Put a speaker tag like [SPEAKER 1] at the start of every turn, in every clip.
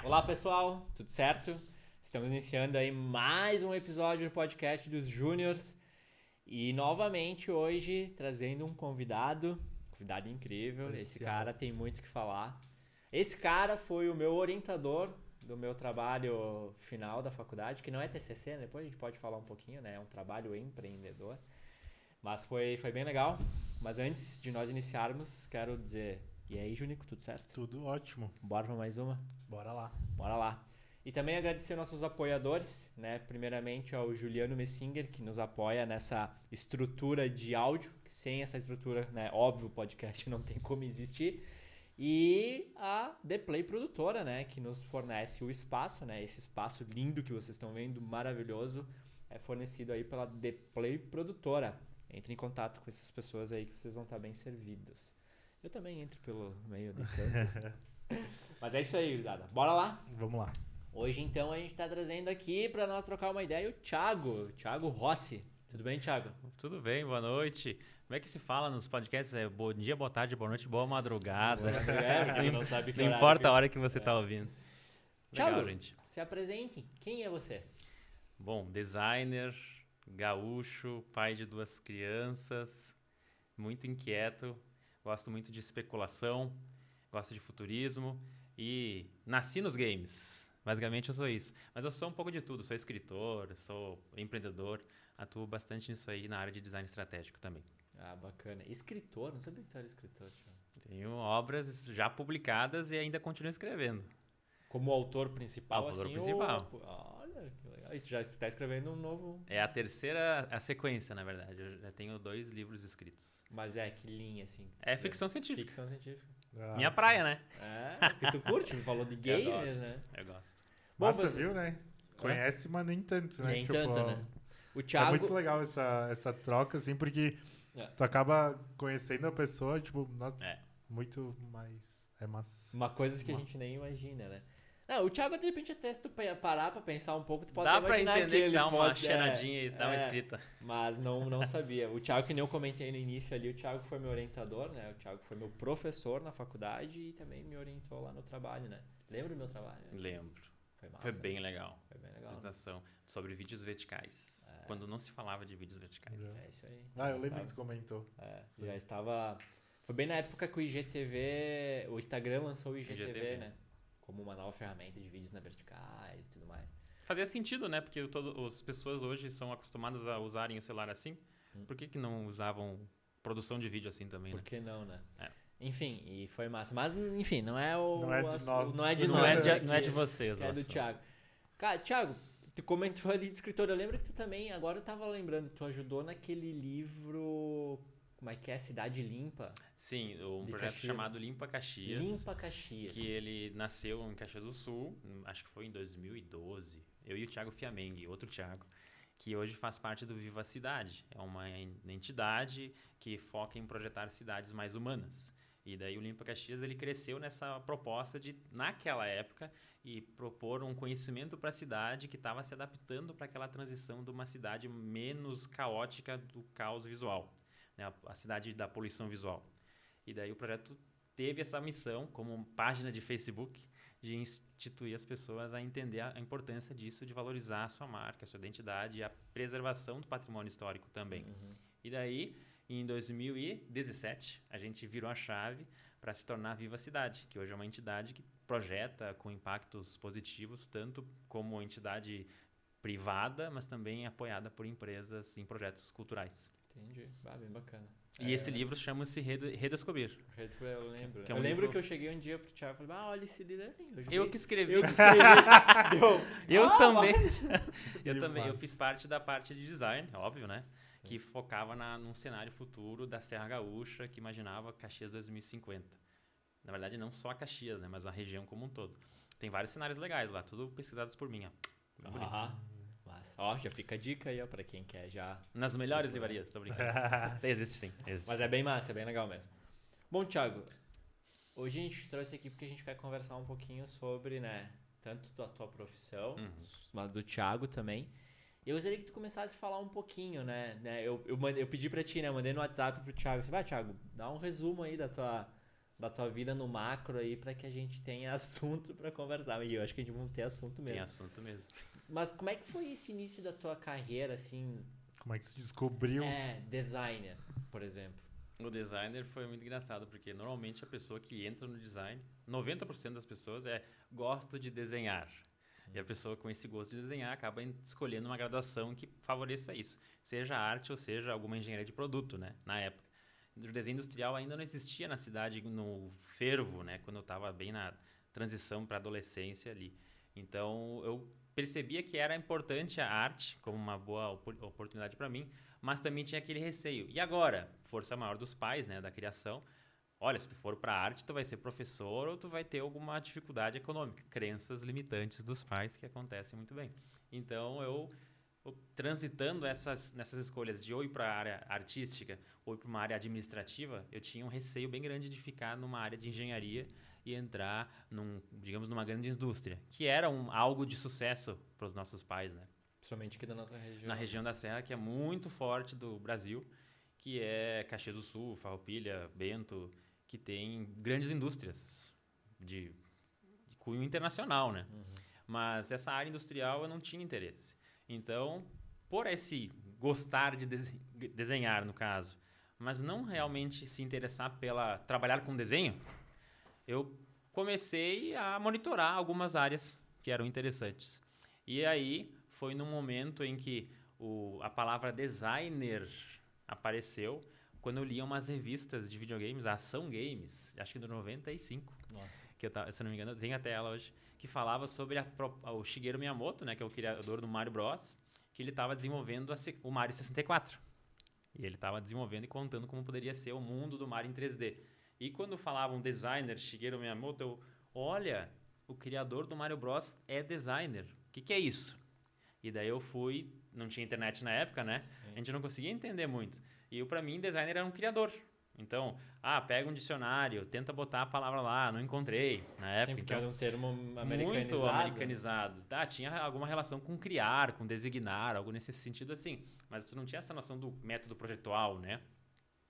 [SPEAKER 1] Olá pessoal, tudo certo? Estamos iniciando aí mais um episódio do podcast dos Júniors e novamente hoje trazendo um convidado incrível.
[SPEAKER 2] Especial.
[SPEAKER 1] Esse cara tem muito o que falar. Esse cara foi o meu orientador do meu trabalho final da faculdade, que não é TCC, né? Depois a gente pode falar um pouquinho, né? É um trabalho empreendedor, mas foi bem legal. Mas antes de nós iniciarmos, quero dizer, e aí, Junico, tudo certo?
[SPEAKER 2] Tudo ótimo.
[SPEAKER 1] Bora pra mais uma?
[SPEAKER 2] Bora lá.
[SPEAKER 1] Bora lá. E também agradecer nossos apoiadores, né? Primeiramente ao Juliano Messinger, que nos apoia nessa estrutura de áudio, que sem essa estrutura, né? Óbvio, o podcast não tem como existir. E a The Play Produtora, né? Que nos fornece o espaço, né? Esse espaço lindo que vocês estão vendo, maravilhoso, é fornecido aí pela The Play Produtora. Entre em contato com essas pessoas aí que vocês vão estar bem servidos. Eu também entro pelo meio de tantas. Mas é isso aí, gurizada. Bora lá?
[SPEAKER 2] Vamos lá.
[SPEAKER 1] Hoje, então, a gente tá trazendo aqui pra nós trocar uma ideia o Thiago Rossi. Tudo bem, Thiago?
[SPEAKER 3] Tudo bem, boa noite. Como é que se fala nos podcasts? É bom dia, boa tarde, boa noite, boa madrugada.
[SPEAKER 1] Porque não sabe que
[SPEAKER 3] Não
[SPEAKER 1] horário
[SPEAKER 3] importa
[SPEAKER 1] que-
[SPEAKER 3] a hora que você tá ouvindo. Legal,
[SPEAKER 1] Thiago,
[SPEAKER 3] gente.
[SPEAKER 1] se apresente. Quem é você?
[SPEAKER 3] Bom, designer, gaúcho, pai de 2 crianças, muito inquieto, gosto muito de especulação, gosto de futurismo e nasci nos games. Basicamente eu sou isso. Mas eu sou um pouco de tudo, sou escritor, sou empreendedor, atuo bastante nisso aí na área de design estratégico também.
[SPEAKER 1] Ah, bacana. Escritor? Não sabia que tu era escritor, Thiago.
[SPEAKER 3] Tenho obras já publicadas e ainda continuo escrevendo.
[SPEAKER 1] Como autor principal,
[SPEAKER 3] Autor
[SPEAKER 1] assim?
[SPEAKER 3] principal.
[SPEAKER 1] Olha, que legal. E tu já está escrevendo um novo...
[SPEAKER 3] É a sequência, na verdade. Eu já tenho 2 livros escritos.
[SPEAKER 1] Mas que linha, assim? que tu
[SPEAKER 3] É
[SPEAKER 1] escreve?
[SPEAKER 3] ficção científica.
[SPEAKER 1] Ficção científica.
[SPEAKER 3] Minha praia, né?
[SPEAKER 1] É, porque tu curte, me falou de
[SPEAKER 3] Eu
[SPEAKER 1] games,
[SPEAKER 3] gosto,
[SPEAKER 1] né?
[SPEAKER 3] eu gosto.
[SPEAKER 1] Bom,
[SPEAKER 2] Massa,
[SPEAKER 1] mas-
[SPEAKER 2] viu, né? Conhece, mas nem tanto, né?
[SPEAKER 1] Nem tanto, né? O
[SPEAKER 2] É
[SPEAKER 1] Thiago...
[SPEAKER 2] muito legal essa troca, assim, porque
[SPEAKER 1] É.
[SPEAKER 2] tu acaba conhecendo a pessoa, tipo, nossa,
[SPEAKER 3] É.
[SPEAKER 2] muito mais... É massa.
[SPEAKER 1] Uma coisa que a gente nem imagina, né? Não, o Thiago, de repente, até se tu parar pra pensar um pouco, tu pode
[SPEAKER 3] Dá
[SPEAKER 1] até
[SPEAKER 3] pra
[SPEAKER 1] imaginar
[SPEAKER 3] entender que
[SPEAKER 1] ele
[SPEAKER 3] dá uma
[SPEAKER 1] pode-
[SPEAKER 3] cheiradinha e dá uma
[SPEAKER 1] é.
[SPEAKER 3] escrita.
[SPEAKER 1] Mas não sabia. O Thiago, que nem eu comentei no início ali, o Thiago foi meu orientador, né? O Thiago foi meu professor na faculdade e também me orientou lá no trabalho, né? Lembra do meu trabalho?
[SPEAKER 3] Lembro.
[SPEAKER 1] Foi massa.
[SPEAKER 3] Foi bem legal.
[SPEAKER 1] Foi bem legal.
[SPEAKER 3] Apresentação sobre vídeos verticais. Quando não se falava de vídeos verticais.
[SPEAKER 1] É isso aí.
[SPEAKER 2] Ah, eu lembro
[SPEAKER 1] Tava-
[SPEAKER 2] que tu comentou.
[SPEAKER 1] Sim. Já estava... Foi bem na época que o IGTV... O Instagram lançou o IGTV,
[SPEAKER 3] IGTV.
[SPEAKER 1] né? Como uma nova ferramenta de vídeos na verticais e tudo mais.
[SPEAKER 3] Fazia sentido, né? Porque as pessoas hoje são acostumadas a usarem o celular assim. Por que não usavam produção de vídeo assim também,
[SPEAKER 1] Por
[SPEAKER 3] né?
[SPEAKER 1] que não, né?
[SPEAKER 3] É.
[SPEAKER 1] Enfim, e foi massa. Mas, enfim, não é o...
[SPEAKER 2] Não é de nós.
[SPEAKER 1] Não é de
[SPEAKER 2] Não
[SPEAKER 1] nós.
[SPEAKER 3] Não é
[SPEAKER 1] aqui.
[SPEAKER 3] de vocês,
[SPEAKER 1] É do
[SPEAKER 3] nosso.
[SPEAKER 1] Thiago. Cara, Thiago, tu comentou ali de escritor. Eu lembro que tu também, agora eu tava lembrando, tu ajudou naquele livro... Como é que é? Cidade Limpa?
[SPEAKER 3] Sim, um
[SPEAKER 1] De
[SPEAKER 3] projeto
[SPEAKER 1] Caxias,
[SPEAKER 3] chamado Limpa Caxias.
[SPEAKER 1] Limpa Caxias.
[SPEAKER 3] Que ele nasceu em Caxias do Sul, acho que foi em 2012. Eu e o Thiago Fiamengue, outro Thiago, que hoje faz parte do Viva Cidade. É uma entidade que foca em projetar cidades mais humanas. E daí o Limpa Caxias ele cresceu nessa proposta de, naquela época, e propor um conhecimento para a cidade que estava se adaptando para aquela transição de uma cidade menos caótica do caos visual, né? A cidade da poluição visual. E daí o projeto teve essa missão, como página de Facebook, de instituir as pessoas a entender a importância disso, de valorizar a sua marca, a sua identidade e a preservação do patrimônio histórico também. E daí, em 2017, a gente virou a chave para se tornar Viva Cidade, que hoje é uma entidade que projeta com impactos positivos, tanto como entidade privada, mas também apoiada por empresas em projetos culturais.
[SPEAKER 1] Entendi. Bem bacana.
[SPEAKER 3] E esse livro chama-se Redescobrir.
[SPEAKER 1] Eu lembro.
[SPEAKER 3] Que é um
[SPEAKER 1] eu lembro
[SPEAKER 3] livro-
[SPEAKER 1] que eu cheguei um dia pro Thiago e falei, olha esse livro assim.
[SPEAKER 3] Eu que escrevi.
[SPEAKER 1] Eu que escrevi.
[SPEAKER 3] Eu também. Eu
[SPEAKER 2] Que
[SPEAKER 3] também. Eu
[SPEAKER 2] massa.
[SPEAKER 3] fiz parte da parte de design, é óbvio, né? Sim. Que focava num cenário futuro da Serra Gaúcha, que imaginava Caxias 2050. Na verdade, não só a Caxias, né? Mas a região como um todo. Tem vários cenários legais lá, tudo pesquisados por mim, ó. Bem bonito.
[SPEAKER 1] Massa. Ó, já fica a dica aí, ó, pra quem quer já.
[SPEAKER 3] Nas melhores livrarias, tô brincando. Existe sim. Existe,
[SPEAKER 1] Mas
[SPEAKER 3] sim.
[SPEAKER 1] é bem massa, é bem legal mesmo. Bom, Thiago, hoje a gente trouxe aqui porque a gente quer conversar um pouquinho sobre, né, tanto da tua profissão, mas do Thiago também. Eu gostaria que tu começasse a falar um pouquinho, né? Eu pedi pra ti, né? Mandei no WhatsApp pro Thiago. Assim, vai, Thiago, dá um resumo aí da da tua vida no macro aí pra que a gente tenha assunto pra conversar. E eu acho que a gente vai ter assunto
[SPEAKER 3] Tem
[SPEAKER 1] mesmo.
[SPEAKER 3] assunto mesmo.
[SPEAKER 1] Mas como é que foi esse início da tua carreira, assim,
[SPEAKER 2] Como é que se descobriu?
[SPEAKER 1] designer, por exemplo?
[SPEAKER 3] O designer foi muito engraçado, porque normalmente a pessoa que entra no design, 90% das pessoas gosto de desenhar. E a pessoa com esse gosto de desenhar acaba escolhendo uma graduação que favoreça isso. Seja arte ou seja alguma engenharia de produto, né? Na época. O desenho industrial ainda não existia na cidade no fervo, né? Quando eu estava bem na transição para adolescência ali. Então, eu percebia que era importante a arte como uma boa oportunidade para mim, mas também tinha aquele receio. E agora? Força maior dos pais, né? Da criação. Olha, se tu for para arte, tu vai ser professor ou tu vai ter alguma dificuldade econômica. Crenças limitantes dos pais que acontecem muito bem. Então, eu transitando nessas escolhas de ou ir para a área artística ou ir para uma área administrativa, eu tinha um receio bem grande de ficar numa área de engenharia e entrar, digamos, numa grande indústria, que era algo de sucesso para os nossos pais, né?
[SPEAKER 1] Principalmente aqui da nossa região.
[SPEAKER 3] Na região da Serra, que é muito forte do Brasil, que é Caxias do Sul, Farroupilha, Bento, que tem grandes indústrias de cunho internacional, né?
[SPEAKER 1] Uhum.
[SPEAKER 3] Mas essa área industrial eu não tinha interesse. Então, por esse gostar de desenhar, no caso, mas não realmente se interessar pela trabalhar com desenho, eu comecei a monitorar algumas áreas que eram interessantes. E aí foi num momento em que a palavra designer apareceu quando eu lia umas revistas de videogames, a Ação Games, acho que do 95.
[SPEAKER 1] Nossa.
[SPEAKER 3] Que se eu não me engano, eu tenho até ela hoje, que falava sobre o Shigeru Miyamoto, né, que é o criador do Mario Bros, que ele estava desenvolvendo o Mario 64. E ele estava desenvolvendo e contando como poderia ser o mundo do Mario em 3D. E quando falavam designer Shigeru Miyamoto, olha, o criador do Mario Bros é designer. O que é isso? E daí eu fui, não tinha internet na época, né?
[SPEAKER 1] Sim.
[SPEAKER 3] A gente não conseguia entender muito. E para mim, designer era um criador. Então, pega um dicionário, tenta botar a palavra lá, não encontrei na época.
[SPEAKER 1] Sim, porque
[SPEAKER 3] então,
[SPEAKER 1] era um termo americanizado.
[SPEAKER 3] muito americanizado. Tinha alguma relação com criar, com designar, algo nesse sentido assim. Mas tu não tinha essa noção do método projetual, né?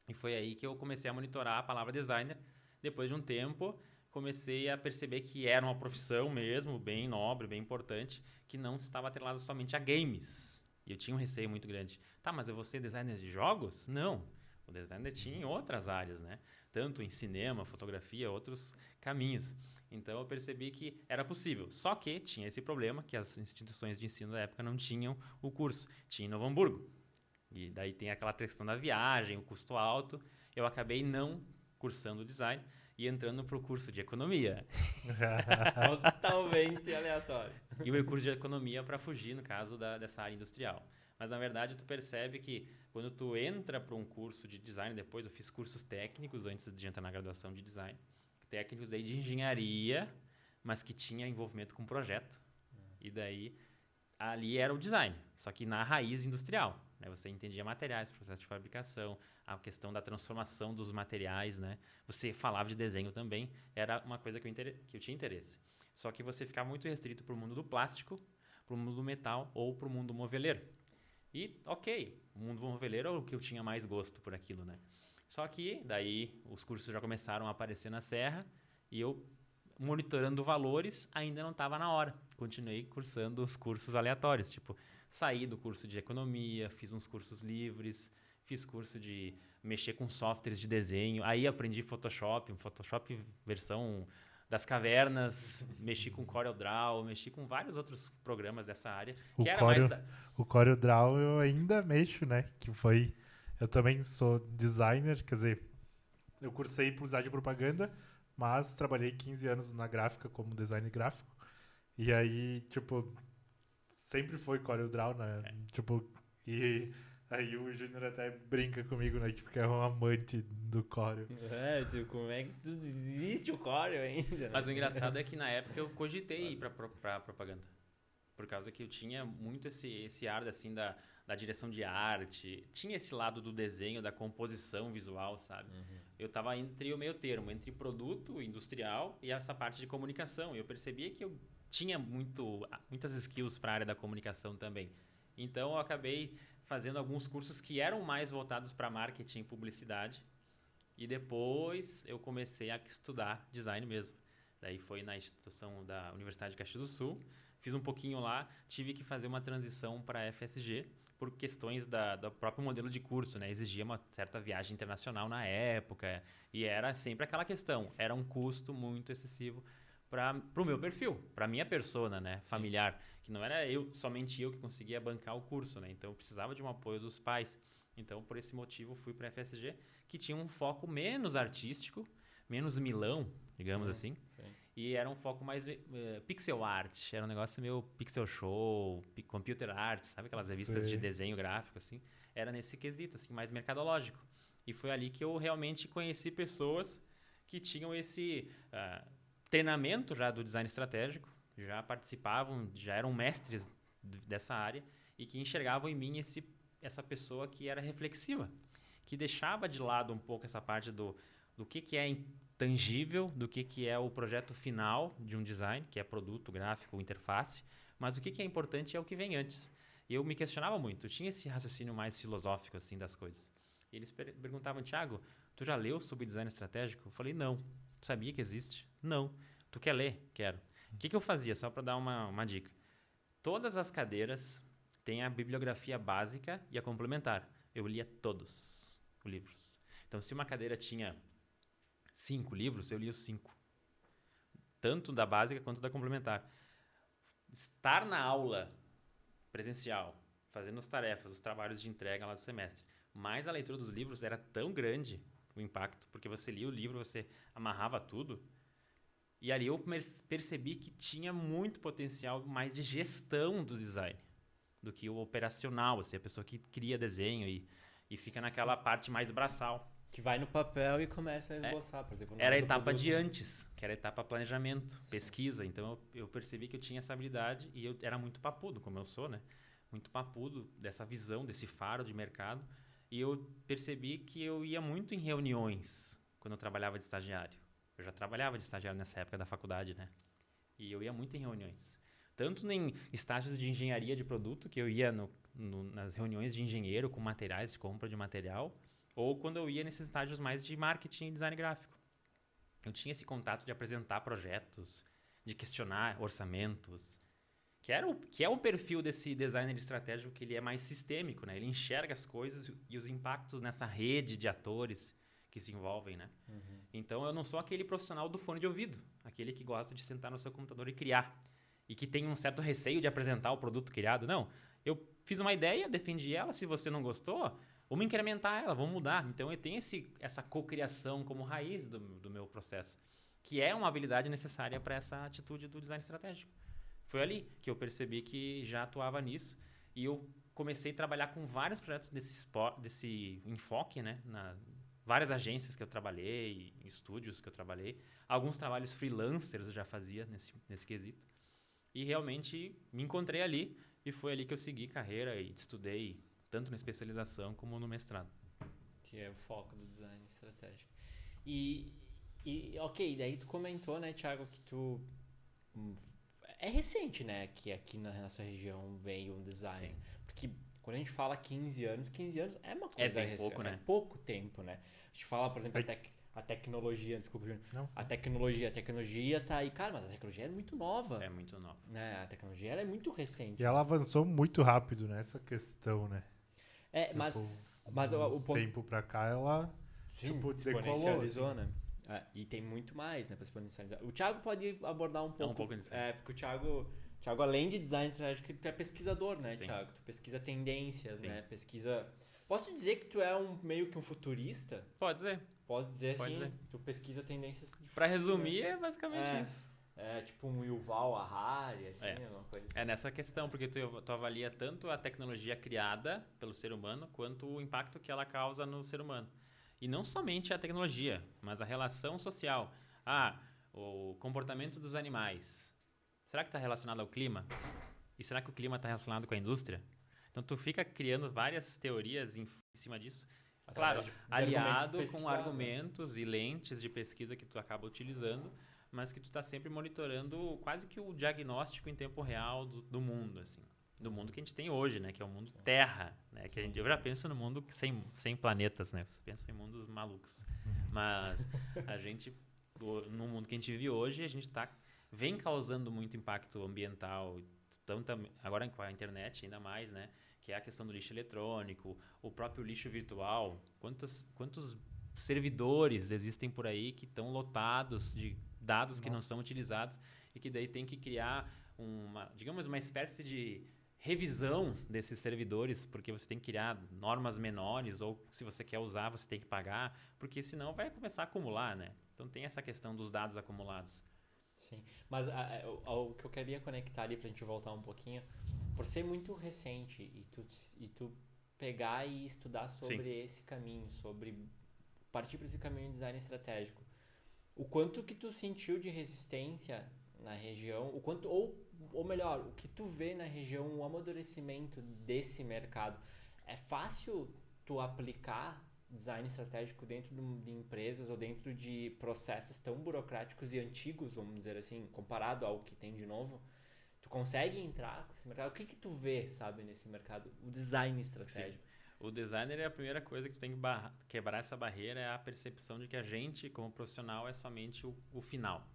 [SPEAKER 3] E foi aí que eu comecei a monitorar a palavra designer. Depois de um tempo, comecei a perceber que era uma profissão mesmo, bem nobre, bem importante, que não estava atrelada somente a games. E eu tinha um receio muito grande. Mas eu vou ser designer de jogos? Não. O designer tinha em outras áreas, né? Tanto em cinema, fotografia, outros caminhos. Então eu percebi que era possível. Só que tinha esse problema que as instituições de ensino da época não tinham o curso. Tinha em Novo Hamburgo. E daí tem aquela questão da viagem, o custo alto. Eu acabei não cursando design e entrando para o curso de economia.
[SPEAKER 1] Totalmente aleatório.
[SPEAKER 3] E o meu curso de economia para fugir, no caso, dessa área industrial. Mas, na verdade, tu percebe que quando tu entra para um curso de design, depois eu fiz cursos técnicos antes de entrar na graduação de design, técnicos aí de engenharia, mas que tinha envolvimento com projeto. E daí, ali era o design, só que na raiz industrial. Né? Você entendia materiais, processo de fabricação, a questão da transformação dos materiais, né? Você falava de desenho também, era uma coisa que eu tinha interesse. Só que você ficava muito restrito para o mundo do plástico, para o mundo do metal ou para o mundo moveleiro. E, ok, o mundo moveleiro é o que eu tinha mais gosto por aquilo, né? Só que, daí, os cursos já começaram a aparecer na Serra e eu, monitorando valores, ainda não estava na hora. Continuei cursando os cursos aleatórios, tipo, saí do curso de economia, fiz uns cursos livres, fiz curso de mexer com softwares de desenho, aí aprendi Photoshop versão das cavernas, mexi com CorelDRAW, mexi com vários outros programas dessa área.
[SPEAKER 2] O CorelDRAW eu ainda mexo, né? Eu também sou designer, quer dizer, eu cursei publicidade e propaganda, mas trabalhei 15 anos na gráfica como designer gráfico. E aí, tipo, sempre foi CorelDRAW, né? Tipo, e aí o Júnior até brinca comigo, né? Tipo, que é um amante do Corel.
[SPEAKER 1] Tipo, como é que existe o Corel ainda? Né?
[SPEAKER 3] Mas o engraçado é que na época eu cogitei ir pra propaganda. Por causa que eu tinha muito esse ar, assim, da direção de arte. Tinha esse lado do desenho, da composição visual, sabe?
[SPEAKER 1] Uhum.
[SPEAKER 3] Eu tava entre o meio termo, entre produto industrial e essa parte de comunicação. E eu percebia que eu tinha muitas skills para a área da comunicação também. Então, eu acabei fazendo alguns cursos que eram mais voltados para marketing e publicidade. E depois eu comecei a estudar design mesmo. Daí foi na instituição da Universidade de Caxias do Sul. Fiz um pouquinho lá, tive que fazer uma transição para a FSG por questões do próprio modelo de curso, né? Exigia uma certa viagem internacional na época e era sempre aquela questão. Era um custo muito excessivo para o meu perfil, para minha persona, né? Familiar, que não era somente eu que conseguia bancar o curso, né? Então eu precisava de um apoio dos pais. Então por esse motivo fui para a FSG, que tinha um foco menos artístico, menos milão, digamos assim.
[SPEAKER 1] Sim.
[SPEAKER 3] E era um foco mais pixel art, era um negócio meio pixel show, computer art, sabe aquelas revistas de desenho gráfico, assim? Era nesse quesito, assim, mais mercadológico. E foi ali que eu realmente conheci pessoas que tinham esse treinamento já do design estratégico, já participavam, já eram mestres dessa área e que enxergavam em mim essa pessoa que era reflexiva, que deixava de lado um pouco essa parte do que é tangível, do que é o projeto final de um design, que é produto, gráfico, interface, mas o que é importante é o que vem antes. E eu me questionava muito, eu tinha esse raciocínio mais filosófico assim das coisas. E eles perguntavam, Thiago, tu já leu sobre design estratégico? Eu falei, não. Tu sabia que existe? Não. Tu quer ler? Quero. O que eu fazia? Só para dar uma dica. Todas as cadeiras têm a bibliografia básica e a complementar. Eu lia todos os livros. Então, se uma cadeira tinha 5 livros, eu li os 5. Tanto da básica quanto da complementar. Estar na aula presencial, fazendo as tarefas, os trabalhos de entrega lá do semestre, mais a leitura dos livros era tão grande o impacto, porque você lia o livro, você amarrava tudo, e ali eu percebi que tinha muito potencial mais de gestão do design do que o operacional, assim, a pessoa que cria desenho e fica naquela parte mais braçal.
[SPEAKER 1] Que vai no papel e começa a esboçar, por exemplo.
[SPEAKER 3] Era a etapa de antes, que era a etapa planejamento, pesquisa. Então eu percebi que eu tinha essa habilidade e eu era muito papudo, como eu sou, né? Muito papudo dessa visão, desse faro de mercado. E eu percebi que eu ia muito em reuniões quando eu trabalhava de estagiário. Eu já trabalhava de estagiário nessa época da faculdade, né? E eu ia muito em reuniões. Tanto em estágios de engenharia de produto, que eu ia nas reuniões de engenheiro com materiais, de compra de material, ou quando eu ia nesses estágios mais de marketing e design gráfico. Eu tinha esse contato de apresentar projetos, de questionar orçamentos, que é o perfil desse designer estratégico, que ele é mais sistêmico, né? Ele enxerga as coisas e os impactos nessa rede de atores que se envolvem, né? Uhum. Então, eu não sou aquele profissional do fone de ouvido, aquele que gosta de sentar no seu computador e criar, e que tem um certo receio de apresentar o produto criado. Não, eu fiz uma ideia, defendi ela, se você não gostou, vamos incrementar ela, vamos mudar. Então, eu tenho essa cocriação como raiz do meu processo, que é uma habilidade necessária para essa atitude do design estratégico. Foi ali que eu percebi que já atuava nisso e eu comecei a trabalhar com vários projetos desse enfoque, né? Várias agências que eu trabalhei, estúdios que eu trabalhei. Alguns trabalhos freelancers eu já fazia nesse quesito. E realmente me encontrei ali e foi ali que eu segui carreira e estudei tanto na especialização como no mestrado.
[SPEAKER 1] Que é o foco do design estratégico. E ok, daí tu comentou, né, Thiago, que tu... É recente, né, que aqui na nossa região veio um design. Sim. Porque quando a gente fala 15 anos é uma coisa
[SPEAKER 3] recente. É pouco, né?
[SPEAKER 1] É pouco tempo, né? A gente fala, por exemplo, a tecnologia, desculpa, Júnior. Não. A tecnologia tá aí, cara, mas a tecnologia é muito nova.
[SPEAKER 3] É muito nova.
[SPEAKER 1] Né? A tecnologia ela é muito recente.
[SPEAKER 2] E ela avançou muito rápido nessa questão, né?
[SPEAKER 1] Mas o ponto...
[SPEAKER 2] tempo pra cá, ela
[SPEAKER 1] exponencializou, né? E tem muito mais, né, pra exponencializar. O Thiago pode abordar um pouco nisso. Porque o Thiago, além de design estratégico, tu é pesquisador, né, Sim. Thiago? Tu pesquisa tendências, Sim. né? Posso dizer que tu é meio que um futurista?
[SPEAKER 3] Pode dizer.
[SPEAKER 1] Posso dizer assim? Tu pesquisa tendências...
[SPEAKER 3] Pra resumir, é basicamente isso.
[SPEAKER 1] É tipo um Yuval Harari, assim, alguma coisa assim.
[SPEAKER 3] É nessa questão, porque tu avalia tanto a tecnologia criada pelo ser humano, quanto o impacto que ela causa no ser humano. E não somente a tecnologia, mas a relação social. O comportamento dos animais. Será que está relacionado ao clima? E será que o clima está relacionado com a indústria? Então, tu fica criando várias teorias em cima disso. Claro, aliado com argumentos e lentes de pesquisa que tu acaba utilizando, mas que tu está sempre monitorando quase que o diagnóstico em tempo real do mundo, assim. do mundo que a gente tem hoje, né? Que é o mundo Terra, né? Que eu já penso no mundo sem planetas, né? Você pensa em mundos malucos. Mas a gente, no mundo que a gente vive hoje, a gente vem causando muito impacto ambiental, agora com a internet ainda mais, né? Que é a questão do lixo eletrônico, o próprio lixo virtual. Quantos servidores existem por aí que estão lotados de dados que não são utilizados e que daí tem que criar uma espécie de revisão desses servidores, porque você tem que criar normas menores, ou se você quer usar, você tem que pagar, porque senão vai começar a acumular, né? Então tem essa questão dos dados acumulados.
[SPEAKER 1] Sim, mas o que eu queria conectar ali pra gente voltar um pouquinho, por ser muito recente e tu pegar e estudar sobre esse caminho, sobre partir para esse caminho de design estratégico, o quanto que tu sentiu de resistência na região, o quanto, ou melhor, o que tu vê na região, o amadurecimento desse mercado. É fácil tu aplicar design estratégico dentro de empresas ou dentro de processos tão burocráticos e antigos, vamos dizer assim, comparado ao que tem de novo? Tu consegue entrar com esse mercado? O que tu vê, sabe, nesse mercado? O design estratégico.
[SPEAKER 3] Sim. O designer é a primeira coisa que tu tem que quebrar essa barreira, é a percepção de que a gente, como profissional, é somente o final.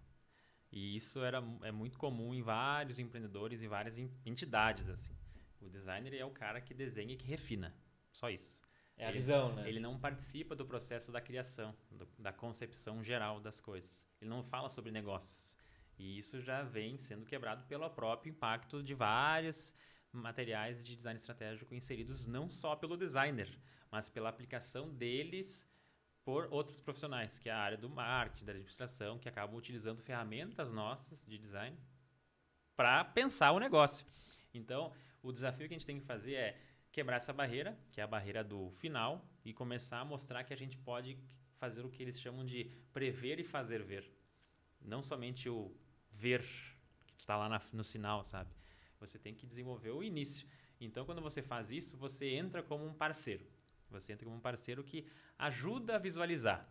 [SPEAKER 3] E isso é muito comum em vários empreendedores e várias entidades, assim. O designer é o cara que desenha e que refina. Só isso.
[SPEAKER 1] É a visão, né?
[SPEAKER 3] Ele não participa do processo da criação, da concepção geral das coisas. Ele não fala sobre negócios. E isso já vem sendo quebrado pelo próprio impacto de vários materiais de design estratégico inseridos não só pelo designer, mas pela aplicação deles por outros profissionais, que é a área do marketing, da administração, que acabam utilizando ferramentas nossas de design para pensar o negócio. Então, o desafio que a gente tem que fazer é quebrar essa barreira, que é a barreira do final, e começar a mostrar que a gente pode fazer o que eles chamam de prever e fazer ver. Não somente o ver, que está lá no sinal, sabe? Você tem que desenvolver o início. Então, quando você faz isso, você entra como um parceiro. Você entra como um parceiro que ajuda a visualizar.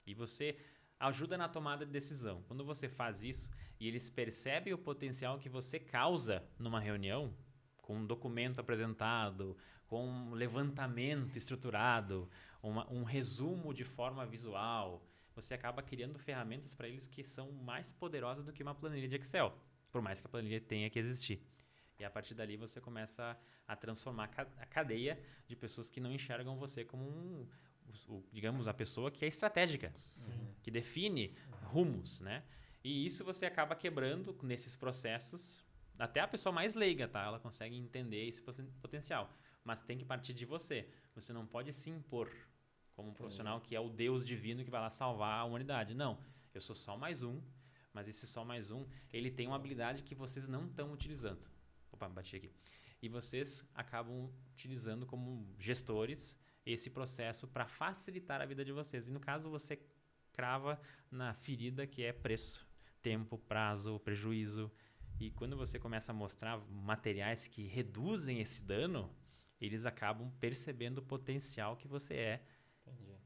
[SPEAKER 3] E você ajuda na tomada de decisão. Quando você faz isso e eles percebem o potencial que você causa numa reunião, com um documento apresentado, com um levantamento estruturado, um resumo de forma visual, você acaba criando ferramentas para eles que são mais poderosas do que uma planilha de Excel, por mais que a planilha tenha que existir. E a partir dali você começa a transformar a cadeia de pessoas que não enxergam você como digamos, a pessoa que é estratégica, que define rumos, né? E isso você acaba quebrando nesses processos. Até a pessoa mais leiga, tá? Ela consegue entender esse potencial. Mas tem que partir de você. Você não pode se impor como um profissional que é o Deus divino que vai lá salvar a humanidade. Não. Eu sou só mais um, mas esse só mais um, ele tem uma habilidade que vocês não estão utilizando. Opa, bati aqui. E vocês acabam utilizando como gestores esse processo para facilitar a vida de vocês. E no caso, você crava na ferida que é preço, tempo, prazo, prejuízo. E quando você começa a mostrar materiais que reduzem esse dano, eles acabam percebendo o potencial que você é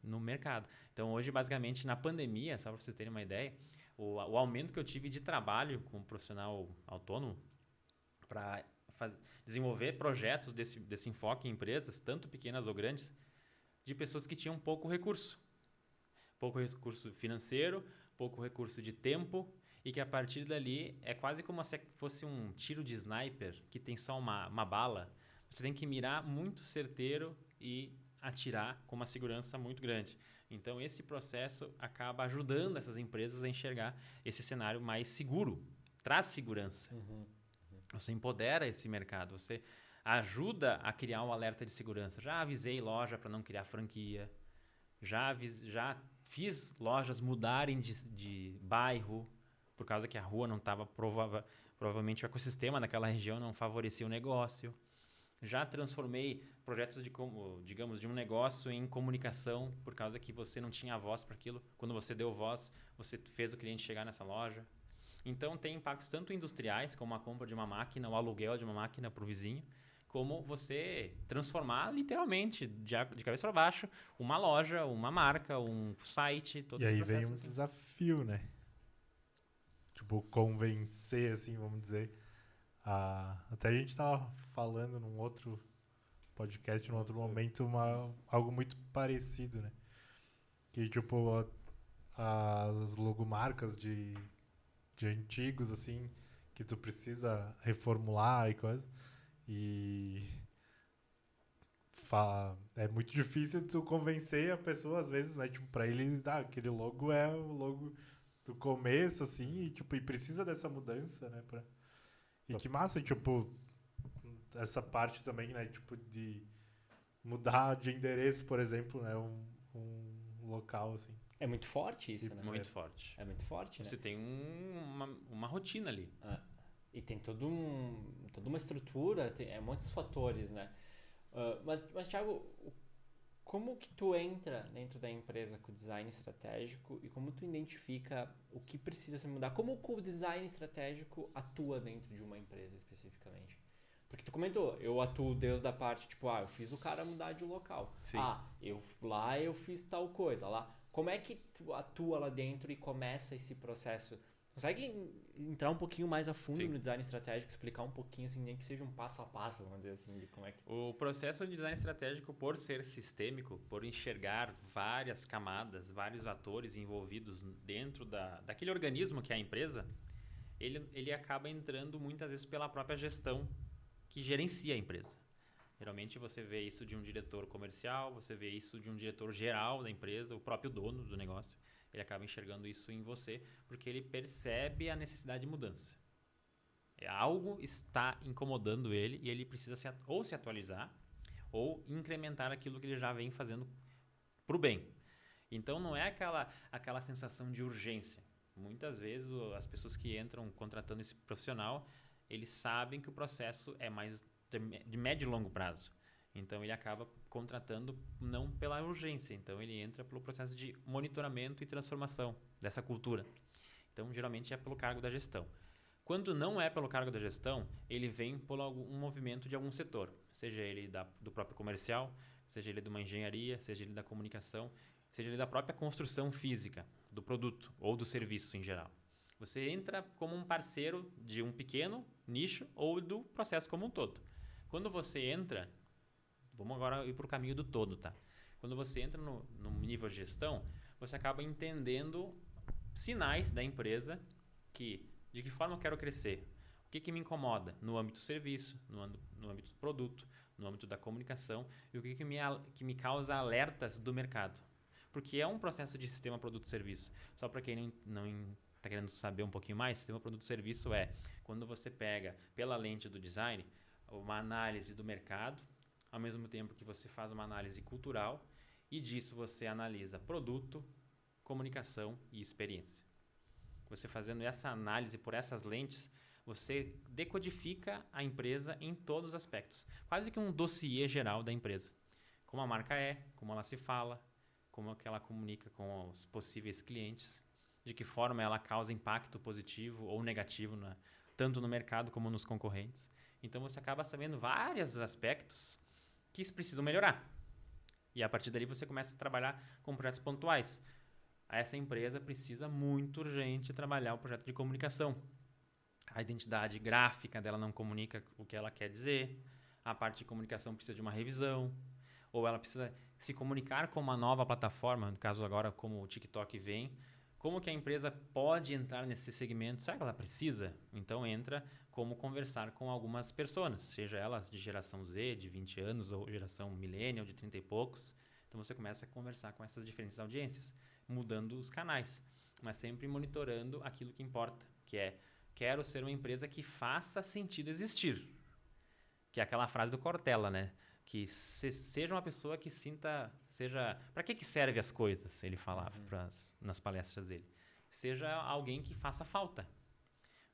[SPEAKER 3] no mercado. Então, hoje, basicamente, na pandemia, só para vocês terem uma ideia, o aumento que eu tive de trabalho como profissional autônomo para desenvolver projetos desse enfoque em empresas, tanto pequenas ou grandes, de pessoas que tinham pouco recurso financeiro, pouco recurso de tempo, e que a partir dali é quase como se fosse um tiro de sniper que tem só uma bala. Você tem que mirar muito certeiro e atirar com uma segurança muito grande. Então esse processo acaba ajudando essas empresas a enxergar esse cenário mais seguro, traz segurança. Você empodera esse mercado, você ajuda a criar um alerta de segurança. Já avisei loja para não criar franquia, já fiz lojas mudarem de bairro, por causa que a rua não estava provavelmente o ecossistema daquela região não favorecia o negócio. Já transformei projetos digamos, de um negócio em comunicação, por causa que você não tinha voz para aquilo. Quando você deu voz, você fez o cliente chegar nessa loja. Então, tem impactos tanto industriais, como a compra de uma máquina, o aluguel de uma máquina para o vizinho, como você transformar literalmente, de cabeça para baixo, uma loja, uma marca, um site, todo esse processo.
[SPEAKER 2] E aí vem um desafio, né? Tipo, convencer, assim, vamos dizer, Até a gente tava falando num outro podcast, num outro momento, algo muito parecido, né? Que, tipo, as logomarcas de antigos, assim, que tu precisa reformular e coisa. E é muito difícil tu convencer a pessoa, às vezes, né? Tipo, pra eles, aquele logo é o logo do começo, assim, e, tipo, e precisa dessa mudança, né? E que massa, tipo, essa parte também, né? Tipo, de mudar de endereço, por exemplo, né? Um local, assim.
[SPEAKER 1] É muito forte isso, né?
[SPEAKER 3] Muito forte.
[SPEAKER 1] É muito forte, né?
[SPEAKER 3] Você tem uma rotina ali.
[SPEAKER 1] E tem toda uma estrutura, muitos fatores, né? Mas Thiago, como que tu entra dentro da empresa com o design estratégico e como tu identifica o que precisa se mudar? Como o design estratégico atua dentro de uma empresa especificamente? Porque tu comentou, eu atuo desde a parte, tipo, eu fiz o cara mudar de local.
[SPEAKER 3] Sim.
[SPEAKER 1] Eu fiz tal coisa lá. Como é que tu atua lá dentro e começa esse processo? Consegue entrar um pouquinho mais a fundo no design estratégico, explicar um pouquinho, assim, nem que seja um passo a passo, vamos dizer assim, de como é que...
[SPEAKER 3] O processo de design estratégico, por ser sistêmico, por enxergar várias camadas, vários atores envolvidos dentro daquele organismo que é a empresa, ele acaba entrando muitas vezes pela própria gestão que gerencia a empresa. Geralmente você vê isso de um diretor comercial, você vê isso de um diretor geral da empresa, o próprio dono do negócio. Ele acaba enxergando isso em você porque ele percebe a necessidade de mudança. Algo está incomodando ele e ele precisa ou se atualizar ou incrementar aquilo que ele já vem fazendo para o bem. Então não é aquela sensação de urgência. Muitas vezes as pessoas que entram contratando esse profissional, eles sabem que o processo é mais de médio e longo prazo. Então ele acaba contratando não pela urgência, então ele entra pelo processo de monitoramento e transformação dessa cultura. Então geralmente é pelo cargo da gestão. Quando não é pelo cargo da gestão, ele vem por um movimento de algum setor, seja ele do próprio comercial, seja ele de uma engenharia, seja ele da comunicação, seja ele da própria construção física do produto ou do serviço em geral. Você entra como um parceiro de um pequeno nicho ou do processo como um todo. Quando você entra, vamos agora ir para o caminho do todo, tá? Quando você entra no nível de gestão, você acaba entendendo sinais da empresa de que forma eu quero crescer, o que me incomoda no âmbito do serviço, no âmbito do produto, no âmbito da comunicação e o que me causa alertas do mercado. Porque é um processo de sistema produto-serviço. Só para quem não está querendo saber um pouquinho mais, sistema produto-serviço é quando você pega pela lente do design uma análise do mercado, ao mesmo tempo que você faz uma análise cultural e disso você analisa produto, comunicação e experiência. Você fazendo essa análise por essas lentes, você decodifica a empresa em todos os aspectos. Quase que um dossiê geral da empresa. Como a marca é, como ela se fala, como que ela comunica com os possíveis clientes, de que forma ela causa impacto positivo ou negativo, tanto no mercado como nos concorrentes. Então você acaba sabendo vários aspectos que precisam melhorar. E a partir dali você começa a trabalhar com projetos pontuais. Essa empresa precisa muito urgente trabalhar o projeto de comunicação. A identidade gráfica dela não comunica o que ela quer dizer. A parte de comunicação precisa de uma revisão. Ou ela precisa se comunicar com uma nova plataforma, no caso agora como o TikTok vem. Como que a empresa pode entrar nesse segmento? Será que ela precisa? Então entra como conversar com algumas pessoas, seja elas de geração Z, de 20 anos, ou geração millennial, de 30 e poucos. Então você começa a conversar com essas diferentes audiências, mudando os canais, mas sempre monitorando aquilo que importa, que é quero ser uma empresa que faça sentido existir. Que é aquela frase do Cortella, né? Que seja uma pessoa que para que serve as coisas, ele falava nas palestras dele. Seja alguém que faça falta.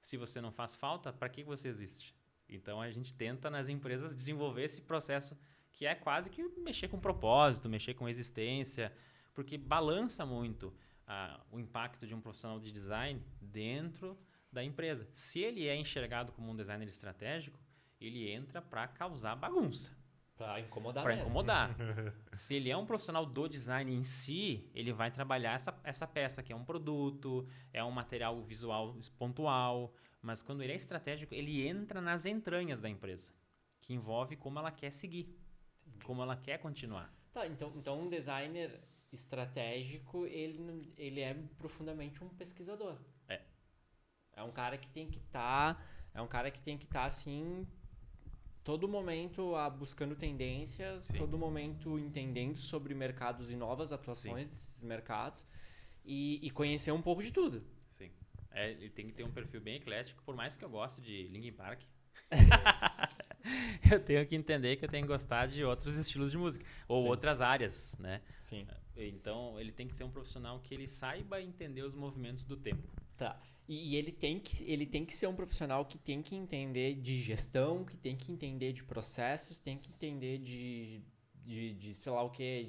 [SPEAKER 3] Se você não faz falta, para que você existe? Então a gente tenta nas empresas desenvolver esse processo que é quase que mexer com propósito, mexer com existência, porque balança muito o impacto de um profissional de design dentro da empresa. Se ele é enxergado como um designer estratégico, ele entra para causar bagunça.
[SPEAKER 1] Pra incomodar
[SPEAKER 3] Para
[SPEAKER 1] mesmo.
[SPEAKER 3] incomodar. Se ele é um profissional do design em si, ele vai trabalhar essa peça, que é um produto, é um material visual pontual, mas quando ele é estratégico, ele entra nas entranhas da empresa, que envolve como ela quer seguir, como ela quer continuar.
[SPEAKER 1] Tá, então um designer estratégico, ele é profundamente um pesquisador. É um cara que tem que estar, assim, todo momento buscando tendências,
[SPEAKER 3] Sim.
[SPEAKER 1] todo momento entendendo sobre mercados e novas atuações desses mercados e conhecer um pouco de tudo.
[SPEAKER 3] Sim. Ele tem que ter um perfil bem eclético, por mais que eu goste de Linkin Park. Eu tenho que entender que eu tenho que gostar de outros estilos de música ou
[SPEAKER 1] Sim.
[SPEAKER 3] outras áreas, né?
[SPEAKER 1] Sim.
[SPEAKER 3] Então, ele tem que ser um profissional que ele saiba entender os movimentos do tempo.
[SPEAKER 1] Tá. E ele tem que ser um profissional que tem que entender de gestão, que tem que entender de processos, tem que entender de sei lá o quê,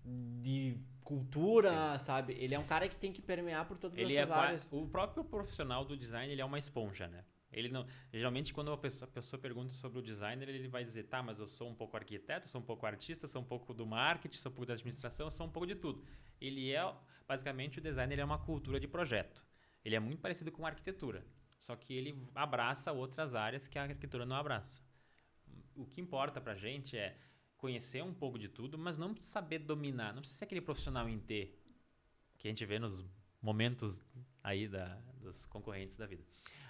[SPEAKER 1] de cultura, sabe? Ele é um cara que tem que permear por todas essas áreas.
[SPEAKER 3] O próprio profissional do design, ele é uma esponja, né? Ele não, geralmente, quando a pessoa pergunta sobre o designer, ele vai dizer, tá, mas eu sou um pouco arquiteto, sou um pouco artista, sou um pouco do marketing, sou um pouco da administração, sou um pouco de tudo. Basicamente, o designer ele é uma cultura de projeto. Ele é muito parecido com a arquitetura, só que ele abraça outras áreas que a arquitetura não abraça. O que importa pra gente é conhecer um pouco de tudo, mas não saber dominar, não precisa ser aquele profissional em T, que a gente vê nos momentos aí dos concorrentes da vida.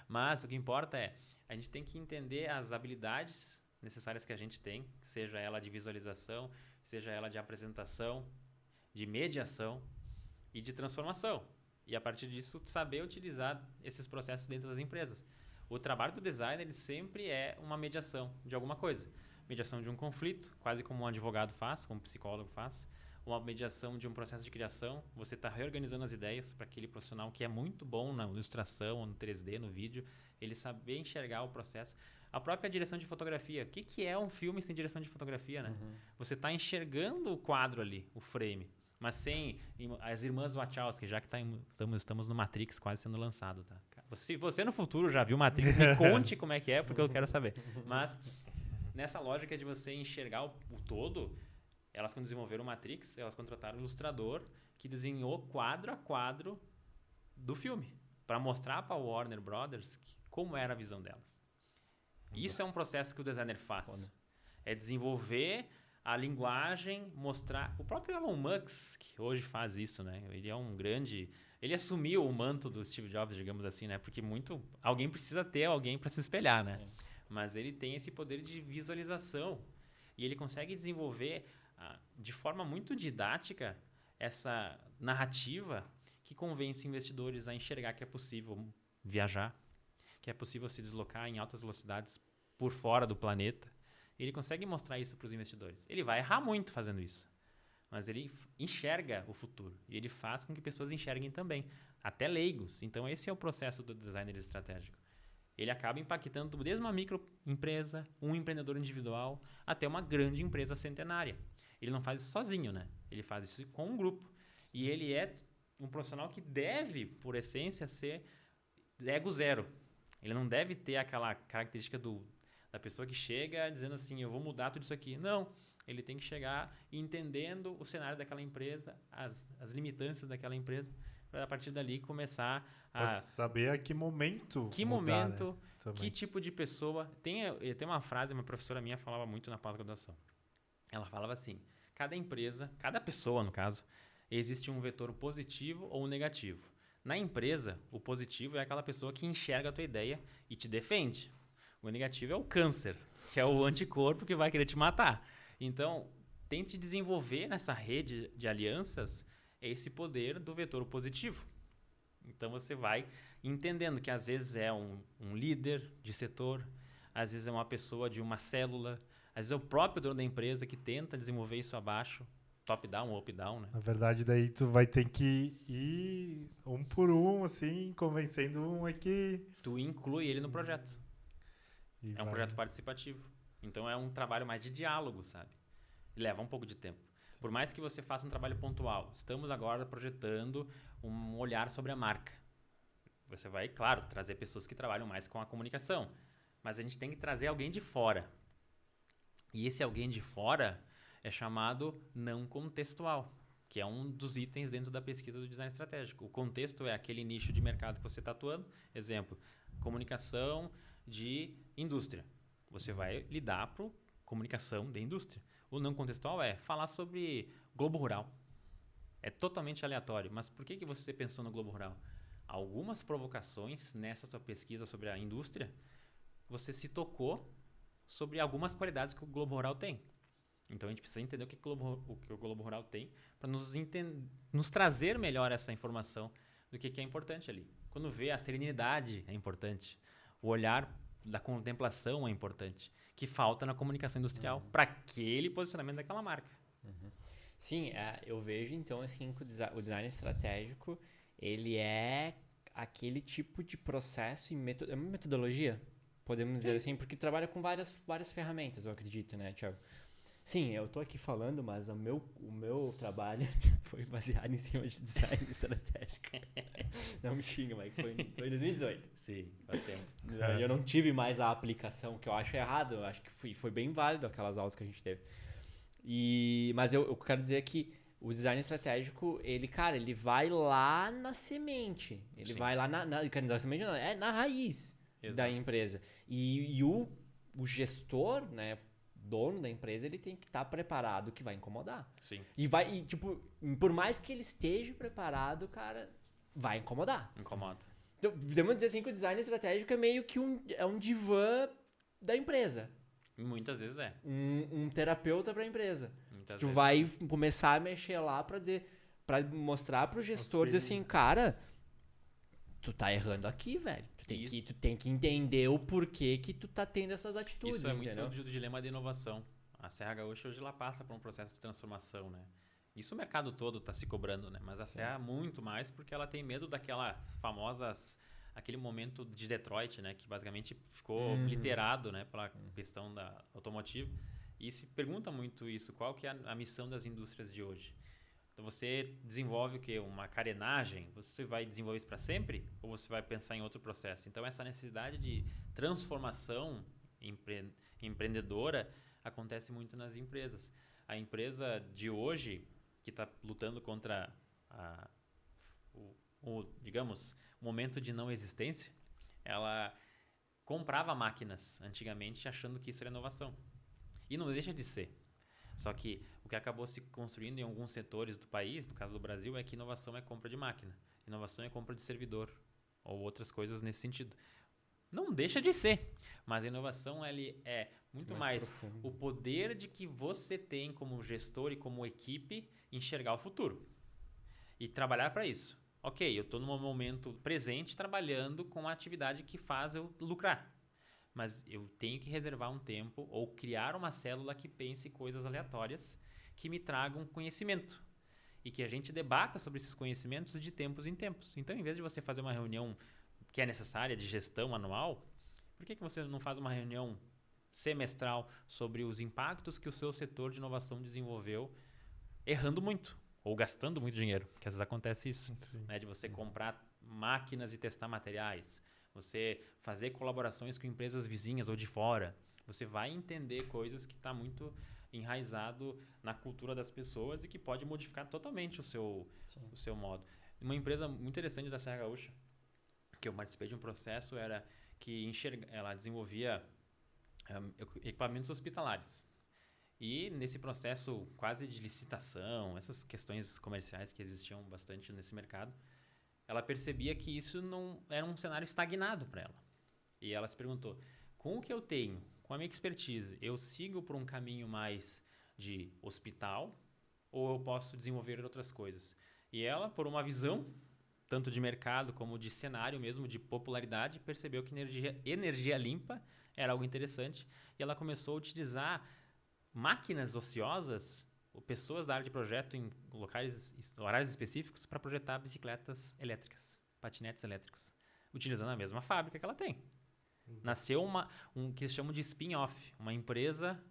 [SPEAKER 3] Mas o que importa é, a gente tem que entender as habilidades necessárias que a gente tem, seja ela de visualização, seja ela de apresentação, de mediação e de transformação. E a partir disso, saber utilizar esses processos dentro das empresas. O trabalho do designer ele sempre é uma mediação de alguma coisa. Mediação de um conflito, quase como um advogado faz, como um psicólogo faz. Uma mediação de um processo de criação. Você está reorganizando as ideias para aquele profissional que é muito bom na ilustração, no 3D, no vídeo, ele saber enxergar o processo. A própria direção de fotografia. O que é um filme sem direção de fotografia, né? Uhum. Você está enxergando o quadro ali, o frame, mas sem as irmãs Wachowski, já que estamos no Matrix quase sendo lançado, tá? Se você no futuro já viu Matrix, me conte como é que é, porque eu quero saber. Mas nessa lógica de você enxergar o todo, elas quando desenvolveram o Matrix, elas contrataram um ilustrador que desenhou quadro a quadro do filme, para mostrar para a Warner Brothers como era a visão delas. Isso é um processo que o designer faz. É desenvolver a linguagem, mostrar... O próprio Elon Musk, que hoje faz isso, né? Ele é um grande... Ele assumiu o manto do Steve Jobs, digamos assim, né? Porque alguém precisa ter alguém para se espelhar, né? Sim. Mas ele tem esse poder de visualização e ele consegue desenvolver de forma muito didática essa narrativa que convence investidores a enxergar que é possível viajar, que é possível se deslocar em altas velocidades por fora do planeta. Ele consegue mostrar isso para os investidores. Ele vai errar muito fazendo isso, mas ele enxerga o futuro e ele faz com que pessoas enxerguem também, até leigos. Então esse é o processo do designer estratégico. Ele acaba impactando desde uma microempresa, um empreendedor individual, até uma grande empresa centenária. Ele não faz isso sozinho, né? Ele faz isso com um grupo. E ele é um profissional que deve, por essência, ser ego zero. Ele não deve ter aquela característica da pessoa que chega dizendo assim, eu vou mudar tudo isso aqui. Não. Ele tem que chegar entendendo o cenário daquela empresa, as limitâncias daquela empresa, para a partir dali começar a...
[SPEAKER 2] saber a que momento
[SPEAKER 3] Que
[SPEAKER 2] mudar,
[SPEAKER 3] momento,
[SPEAKER 2] né?
[SPEAKER 3] que tipo de pessoa... Tem uma frase, uma professora minha falava muito na pós-graduação. Ela falava assim, cada empresa, cada pessoa no caso, existe um vetor positivo ou negativo. Na empresa, o positivo é aquela pessoa que enxerga a tua ideia e te defende. O negativo é o câncer, que é o anticorpo que vai querer te matar. Então, tente desenvolver nessa rede de alianças esse poder do vetor positivo. Então, você vai entendendo que às vezes é um líder de setor, às vezes é uma pessoa de uma célula, às vezes é o próprio dono da empresa que tenta desenvolver isso abaixo, top-down ou up-down, né?
[SPEAKER 2] Na verdade, daí tu vai ter que ir um por um, assim, convencendo um aqui.
[SPEAKER 3] Tu inclui ele no projeto. É um projeto participativo. Então, é um trabalho mais de diálogo, sabe? Leva um pouco de tempo. Sim. Por mais que você faça um trabalho pontual, estamos agora projetando um olhar sobre a marca. Você vai, claro, trazer pessoas que trabalham mais com a comunicação. mas a gente tem que trazer alguém de fora. E esse alguém de fora é chamado não contextual, que é um dos itens dentro da pesquisa do design estratégico. O contexto é aquele nicho de mercado que você está atuando. Exemplo, comunicação de indústria. Você vai lidar para comunicação de indústria. O não contextual é falar sobre Globo Rural. É totalmente aleatório. Mas por que você pensou no Globo Rural? Algumas provocações nessa sua pesquisa sobre a indústria, você se tocou sobre algumas qualidades que o Globo Rural tem. Então a gente precisa entender o que o Globo Rural tem para nos trazer melhor essa informação do que é importante ali. Quando vê a serenidade é importante, o olhar da contemplação é importante, que falta na comunicação industrial para aquele posicionamento daquela marca.
[SPEAKER 1] Sim, eu vejo então assim que o design estratégico ele é aquele tipo de processo e é uma metodologia, podemos dizer assim, porque trabalha com várias ferramentas, eu acredito, né, Thiago? Sim, eu tô aqui falando, mas o meu trabalho foi baseado em cima de design estratégico. Não me xinga, mas foi em 2018.
[SPEAKER 3] Sim, faz tempo.
[SPEAKER 1] Eu não tive mais a aplicação, que eu acho errado. Eu acho que foi bem válido aquelas aulas que a gente teve. Mas eu quero dizer que o design estratégico, ele vai lá na semente. Ele
[SPEAKER 3] Sim.
[SPEAKER 1] vai lá na semente não, é na raiz da empresa. E o gestor, né, dono da empresa, ele tem que estar preparado que vai incomodar.
[SPEAKER 3] Sim.
[SPEAKER 1] E tipo, por mais que ele esteja preparado, cara, vai incomodar.
[SPEAKER 3] Incomoda.
[SPEAKER 1] Então, podemos dizer assim que o design estratégico é meio que um divã da empresa.
[SPEAKER 3] Muitas vezes é.
[SPEAKER 1] Um terapeuta para a empresa.
[SPEAKER 3] Muitas
[SPEAKER 1] Tu
[SPEAKER 3] vezes.
[SPEAKER 1] vai começar a mexer lá para mostrar pro gestor, dizer assim, cara, tu tá errando aqui, velho. Tu tem que entender o porquê que tu tá tendo essas atitudes.
[SPEAKER 3] Isso é
[SPEAKER 1] entendeu?
[SPEAKER 3] muito do dilema da inovação. A Serra Gaúcha hoje ela passa por um processo de transformação, né? Isso o mercado todo está se cobrando, né? Mas a Serra muito mais porque ela tem medo aquele momento de Detroit, né? Que basicamente ficou literado, né? Pela questão da automotiva. E se pergunta muito isso, qual que é a missão das indústrias de hoje? Então você desenvolve o quê? Uma carenagem? Você vai desenvolver isso para sempre? Ou você vai pensar em outro processo? Então essa necessidade de transformação empreendedora acontece muito nas empresas. A empresa de hoje, que está lutando contra digamos, momento de não existência, ela comprava máquinas antigamente achando que isso era inovação. E não deixa de ser. Só que o que acabou se construindo em alguns setores do país, no caso do Brasil, é que inovação é compra de máquina. Inovação é compra de servidor. Ou outras coisas nesse sentido. Não deixa de ser. Mas a inovação ele é muito mais o poder de que você tem como gestor e como equipe enxergar o futuro. E trabalhar para isso. Ok, eu estou no momento presente trabalhando com a atividade que faz eu lucrar. Mas eu tenho que reservar um tempo ou criar uma célula que pense coisas aleatórias que me tragam conhecimento. E que a gente debata sobre esses conhecimentos de tempos em tempos. Então, em vez de você fazer uma reunião que é necessária de gestão anual, por que você não faz uma reunião semestral sobre os impactos que o seu setor de inovação desenvolveu errando muito ou gastando muito dinheiro? Porque às vezes acontece isso, né? De você comprar máquinas e testar materiais, você fazer colaborações com empresas vizinhas ou de fora. Você vai entender coisas que está muito enraizado na cultura das pessoas e que pode modificar totalmente o seu modo. Uma empresa muito interessante da Serra Gaúcha, que eu participei de um processo, era que ela desenvolvia equipamentos hospitalares. E nesse processo quase de licitação, essas questões comerciais que existiam bastante nesse mercado, ela percebia que isso não era um cenário estagnado para ela. E ela se perguntou, com o que eu tenho, com a minha expertise, eu sigo por um caminho mais de hospital ou eu posso desenvolver outras coisas? E ela, por uma visão, tanto de mercado como de cenário mesmo, de popularidade, percebeu que energia limpa era algo interessante. E ela começou a utilizar máquinas ociosas, pessoas da área de projeto em horários específicos para projetar bicicletas elétricas, patinetes elétricos, utilizando a mesma fábrica que ela tem. Nasceu um que eles chamam de spin-off, uma empresa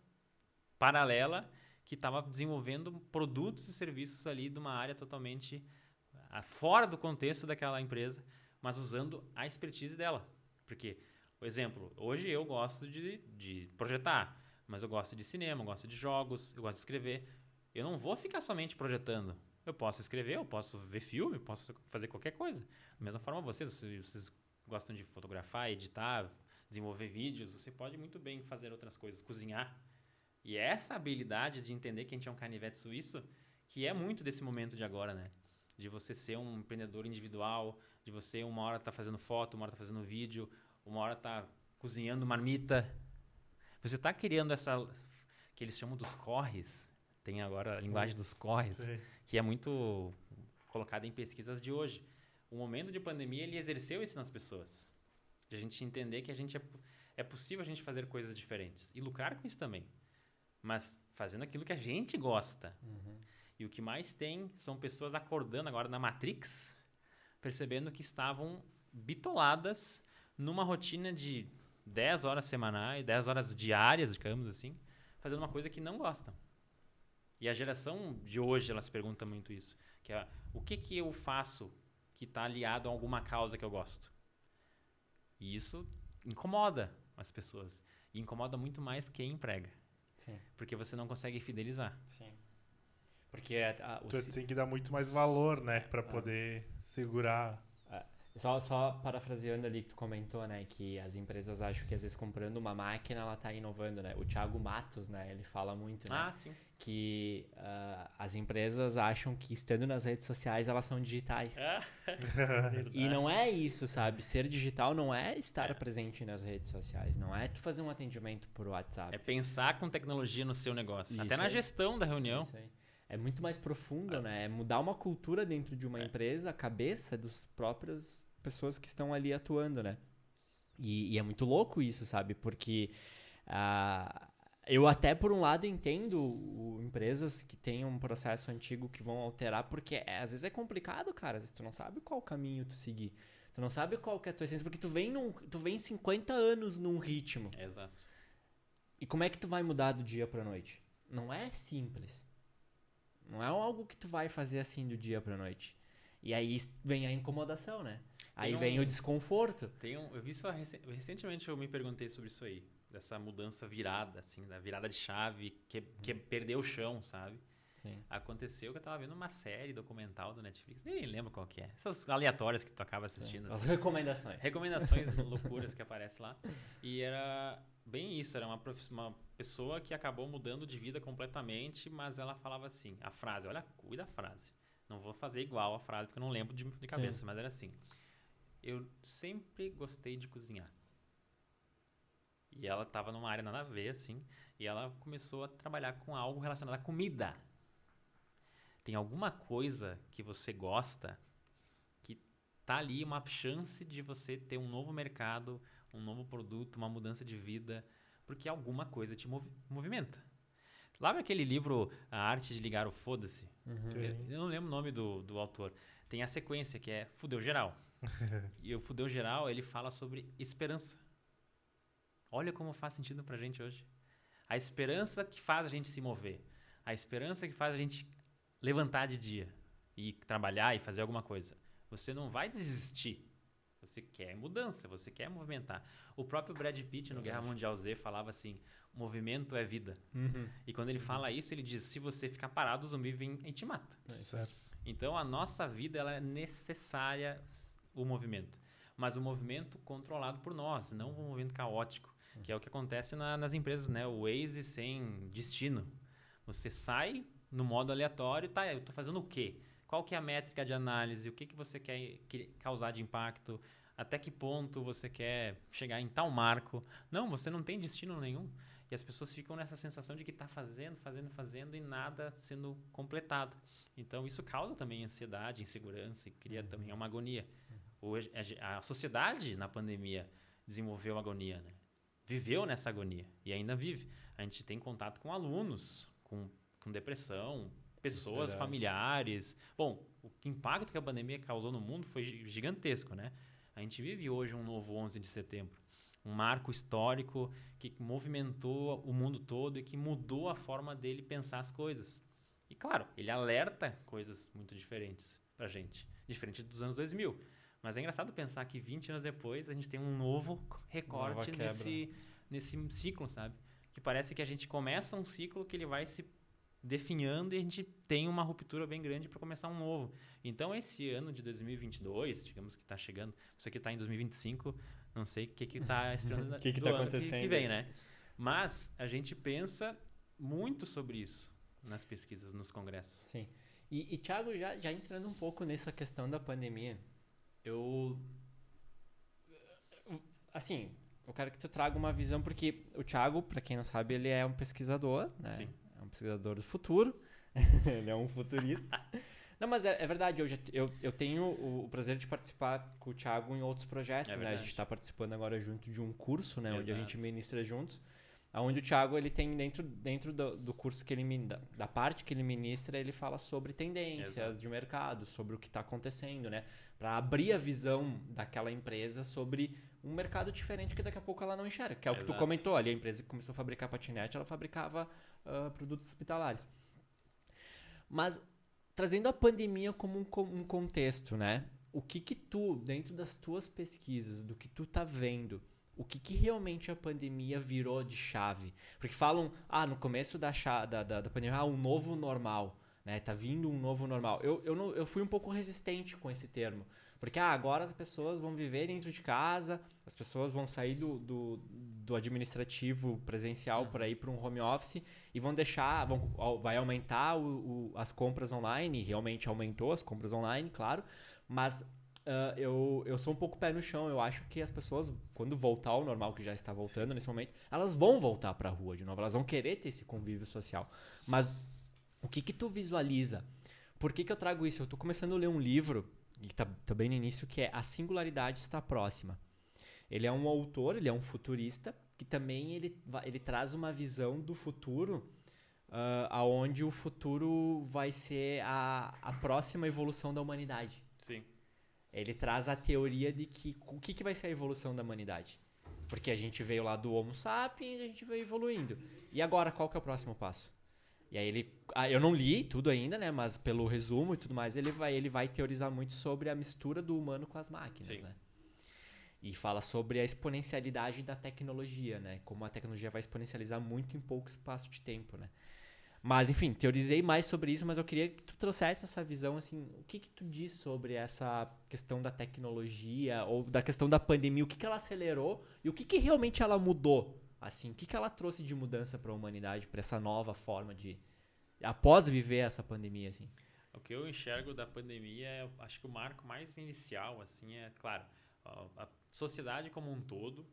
[SPEAKER 3] paralela que estava desenvolvendo produtos e serviços ali de uma área totalmente fora do contexto daquela empresa, mas usando a expertise dela. Porque Por exemplo, hoje eu gosto de projetar, mas eu gosto de cinema, eu gosto de jogos, eu gosto de escrever. Eu não vou ficar somente projetando. Eu posso escrever, eu posso ver filme, eu posso fazer qualquer coisa. Da mesma forma vocês gostam de fotografar, editar, desenvolver vídeos, você pode muito bem fazer outras coisas, cozinhar. E essa habilidade de entender que a gente é um canivete suíço, que é muito desse momento de agora, né? De você ser um empreendedor individual, de você uma hora tá fazendo foto, uma hora tá fazendo vídeo, uma hora tá cozinhando marmita. Você tá criando que eles chamam dos corres. Tem agora a linguagem dos corres,
[SPEAKER 2] Sim.
[SPEAKER 3] que é muito colocada em pesquisas de hoje. O momento de pandemia, ele exerceu isso nas pessoas. De a gente entender que é possível a gente fazer coisas diferentes e lucrar com isso também. Mas fazendo aquilo que a gente gosta. E o que mais tem são pessoas acordando agora na Matrix, percebendo que estavam bitoladas numa rotina de 10 horas semanais, 10 horas diárias, digamos assim, fazendo uma coisa que não gostam. E a geração de hoje, ela se pergunta muito isso. Que é, o que eu faço que está aliado a alguma causa que eu gosto? E isso incomoda as pessoas. E incomoda muito mais quem emprega.
[SPEAKER 1] Sim.
[SPEAKER 3] Porque você não consegue fidelizar.
[SPEAKER 1] Sim. Porque
[SPEAKER 2] Tu tem que dar muito mais valor, né? Pra poder segurar.
[SPEAKER 1] Só parafraseando ali que tu comentou, né? Que as empresas acham que às vezes comprando uma máquina ela tá inovando, né? O Thiago Matos, né? Ele fala muito, né?
[SPEAKER 3] Sim.
[SPEAKER 1] Que as empresas acham que estando nas redes sociais elas são digitais. E não é isso, sabe? Ser digital não é estar presente nas redes sociais. Não é tu fazer um atendimento por WhatsApp.
[SPEAKER 3] É pensar com tecnologia no seu negócio.
[SPEAKER 1] Isso
[SPEAKER 3] Até na
[SPEAKER 1] aí.
[SPEAKER 3] gestão da reunião.
[SPEAKER 1] Isso aí. É muito mais profundo, né? É mudar uma cultura dentro de uma empresa, a cabeça dos próprias pessoas que estão ali atuando, né? E é muito louco isso, sabe? Porque eu até, por um lado, entendo empresas que têm um processo antigo que vão alterar, porque às vezes é complicado, cara. Às vezes tu não sabe qual caminho tu seguir. Tu não sabe qual que é a tua essência, porque tu vem 50 anos num ritmo.
[SPEAKER 3] Exato.
[SPEAKER 1] E como é que tu vai mudar do dia pra noite? Não é simples. Não é algo que tu vai fazer assim do dia pra noite. E aí vem a incomodação, né? Aí vem o desconforto.
[SPEAKER 3] Eu vi isso recentemente, eu me perguntei sobre isso aí. Dessa mudança virada, assim, da virada de chave, que perdeu o chão, sabe?
[SPEAKER 1] Sim.
[SPEAKER 3] Aconteceu que eu tava vendo uma série documental do Netflix, nem lembro qual que é. Essas aleatórias que tu acaba assistindo.
[SPEAKER 1] As
[SPEAKER 3] Assim.
[SPEAKER 1] recomendações.
[SPEAKER 3] Recomendações loucuras que aparecem lá. E era bem isso, era uma pessoa que acabou mudando de vida completamente, mas ela falava assim, a frase, olha, cuida da frase. Não vou fazer igual a frase, porque eu não lembro de cabeça, mas era assim. Eu sempre gostei de cozinhar. E ela estava numa área nada a ver, assim, e ela começou a trabalhar com algo relacionado à comida. Tem alguma coisa que você gosta que tá ali uma chance de você ter um novo mercado, um novo produto, uma mudança de vida, porque alguma coisa te movimenta. Lembra aquele livro A Arte de Ligar o Foda-se? Eu não lembro o nome do autor. Tem a sequência que é Fudeu Geral. E o Fudeu Geral, ele fala sobre esperança. Olha como faz sentido pra gente hoje. A esperança que faz a gente se mover. A esperança que faz a gente levantar de dia e trabalhar e fazer alguma coisa. Você não vai desistir. Você quer mudança, você quer movimentar. O próprio Brad Pitt no Guerra Mundial Z falava assim, movimento é vida. E quando ele fala isso, ele diz, se você ficar parado, o zumbi vem e te mata.
[SPEAKER 2] Certo.
[SPEAKER 3] Então a nossa vida ela é necessária o movimento. Mas o movimento controlado por nós, não um movimento caótico. Que é o que acontece nas empresas, né? O Waze sem destino. Você sai no modo aleatório, tá, eu tô fazendo o quê? Qual que é a métrica de análise? O que você quer causar de impacto? Até que ponto você quer chegar em tal marco? Não, você não tem destino nenhum. E as pessoas ficam nessa sensação de que tá fazendo e nada sendo completado. Então isso causa também ansiedade, insegurança e cria também uma agonia. Hoje, a sociedade na pandemia desenvolveu agonia, né? Viveu nessa agonia e ainda vive. A gente tem contato com alunos, com depressão, pessoas, familiares. Bom, o impacto que a pandemia causou no mundo foi gigantesco, né? A gente vive hoje um novo 11 de setembro. Um marco histórico que movimentou o mundo todo e que mudou a forma dele pensar as coisas. E claro, ele alerta coisas muito diferentes pra gente. Diferente dos anos 2000. Mas é engraçado pensar que 20 anos depois a gente tem um novo recorte nesse ciclo, sabe? Que parece que a gente começa um ciclo que ele vai se definhando e a gente tem uma ruptura bem grande para começar um novo. Então, esse ano de 2022, digamos que está chegando, você que está em 2025, não sei o que está esperando
[SPEAKER 1] O que
[SPEAKER 3] do
[SPEAKER 1] tá
[SPEAKER 3] ano
[SPEAKER 1] acontecendo
[SPEAKER 3] que vem,
[SPEAKER 1] aí?
[SPEAKER 3] né? Mas a gente pensa muito sobre isso nas pesquisas, nos congressos.
[SPEAKER 1] Sim. E Thiago, já entrando um pouco nessa questão da pandemia, assim, eu quero que tu traga uma visão, porque o Thiago, para quem não sabe, ele é um pesquisador, né?
[SPEAKER 3] Sim.
[SPEAKER 1] É um pesquisador do futuro. Ele é um futurista. Não, mas é verdade, eu tenho o prazer de participar com o Thiago em outros projetos, né? A
[SPEAKER 3] verdade.
[SPEAKER 1] gente está participando agora junto de um curso, né? Onde a gente
[SPEAKER 3] Exato.
[SPEAKER 1] ministra juntos. Onde o Thiago, ele tem dentro do curso que ele da parte que ele ministra, ele fala sobre tendências
[SPEAKER 3] Exato.
[SPEAKER 1] de mercado, sobre o que está acontecendo, né? Para abrir a visão daquela empresa sobre um mercado diferente que daqui a pouco ela não enxerga, que é o que tu
[SPEAKER 3] Exato.
[SPEAKER 1] comentou ali. A empresa que começou a fabricar patinete, ela fabricava produtos hospitalares. Mas trazendo a pandemia como um contexto, né? O que tu, dentro das tuas pesquisas, do que tu tá vendo, o que realmente a pandemia virou de chave? Porque falam, no começo da pandemia, um novo normal, né? Tá vindo um novo normal. Eu fui um pouco resistente com esse termo. Porque agora as pessoas vão viver dentro de casa, as pessoas vão sair do administrativo presencial para ir para um home office e vão deixar, vai aumentar as compras online, e realmente aumentou as compras online, claro, mas eu sou um pouco pé no chão. Eu acho que as pessoas, quando voltar ao normal, que já está voltando nesse momento, elas vão voltar para a rua de novo, elas vão querer ter esse convívio social. Mas o que tu visualiza? Por que eu trago isso? Eu tô começando a ler um livro, e tá bem no início, que é A Singularidade Está Próxima. Ele é um autor, ele é um futurista, que também ele traz uma visão do futuro, aonde o futuro vai ser a próxima evolução da humanidade.
[SPEAKER 3] Sim.
[SPEAKER 1] Ele traz a teoria de que o que vai ser a evolução da humanidade. Porque a gente veio lá do Homo sapiens, a gente veio evoluindo. E agora, qual que é o próximo passo? E aí eu não li tudo ainda, né? Mas pelo resumo e tudo mais, ele vai teorizar muito sobre a mistura do humano com as máquinas,
[SPEAKER 3] Sim.
[SPEAKER 1] né? E fala sobre a exponencialidade da tecnologia, né? Como a tecnologia vai exponencializar muito em pouco espaço de tempo, né? Mas, enfim, teorizei mais sobre isso, mas eu queria que tu trouxesse essa visão, assim, o que tu diz sobre essa questão da tecnologia ou da questão da pandemia, o que ela acelerou e o que realmente ela mudou, assim, o que ela trouxe de mudança para a humanidade, para essa nova forma de, após viver essa pandemia, assim.
[SPEAKER 3] O que eu enxergo da pandemia, acho que o marco mais inicial, assim, é, claro, a sociedade como um todo,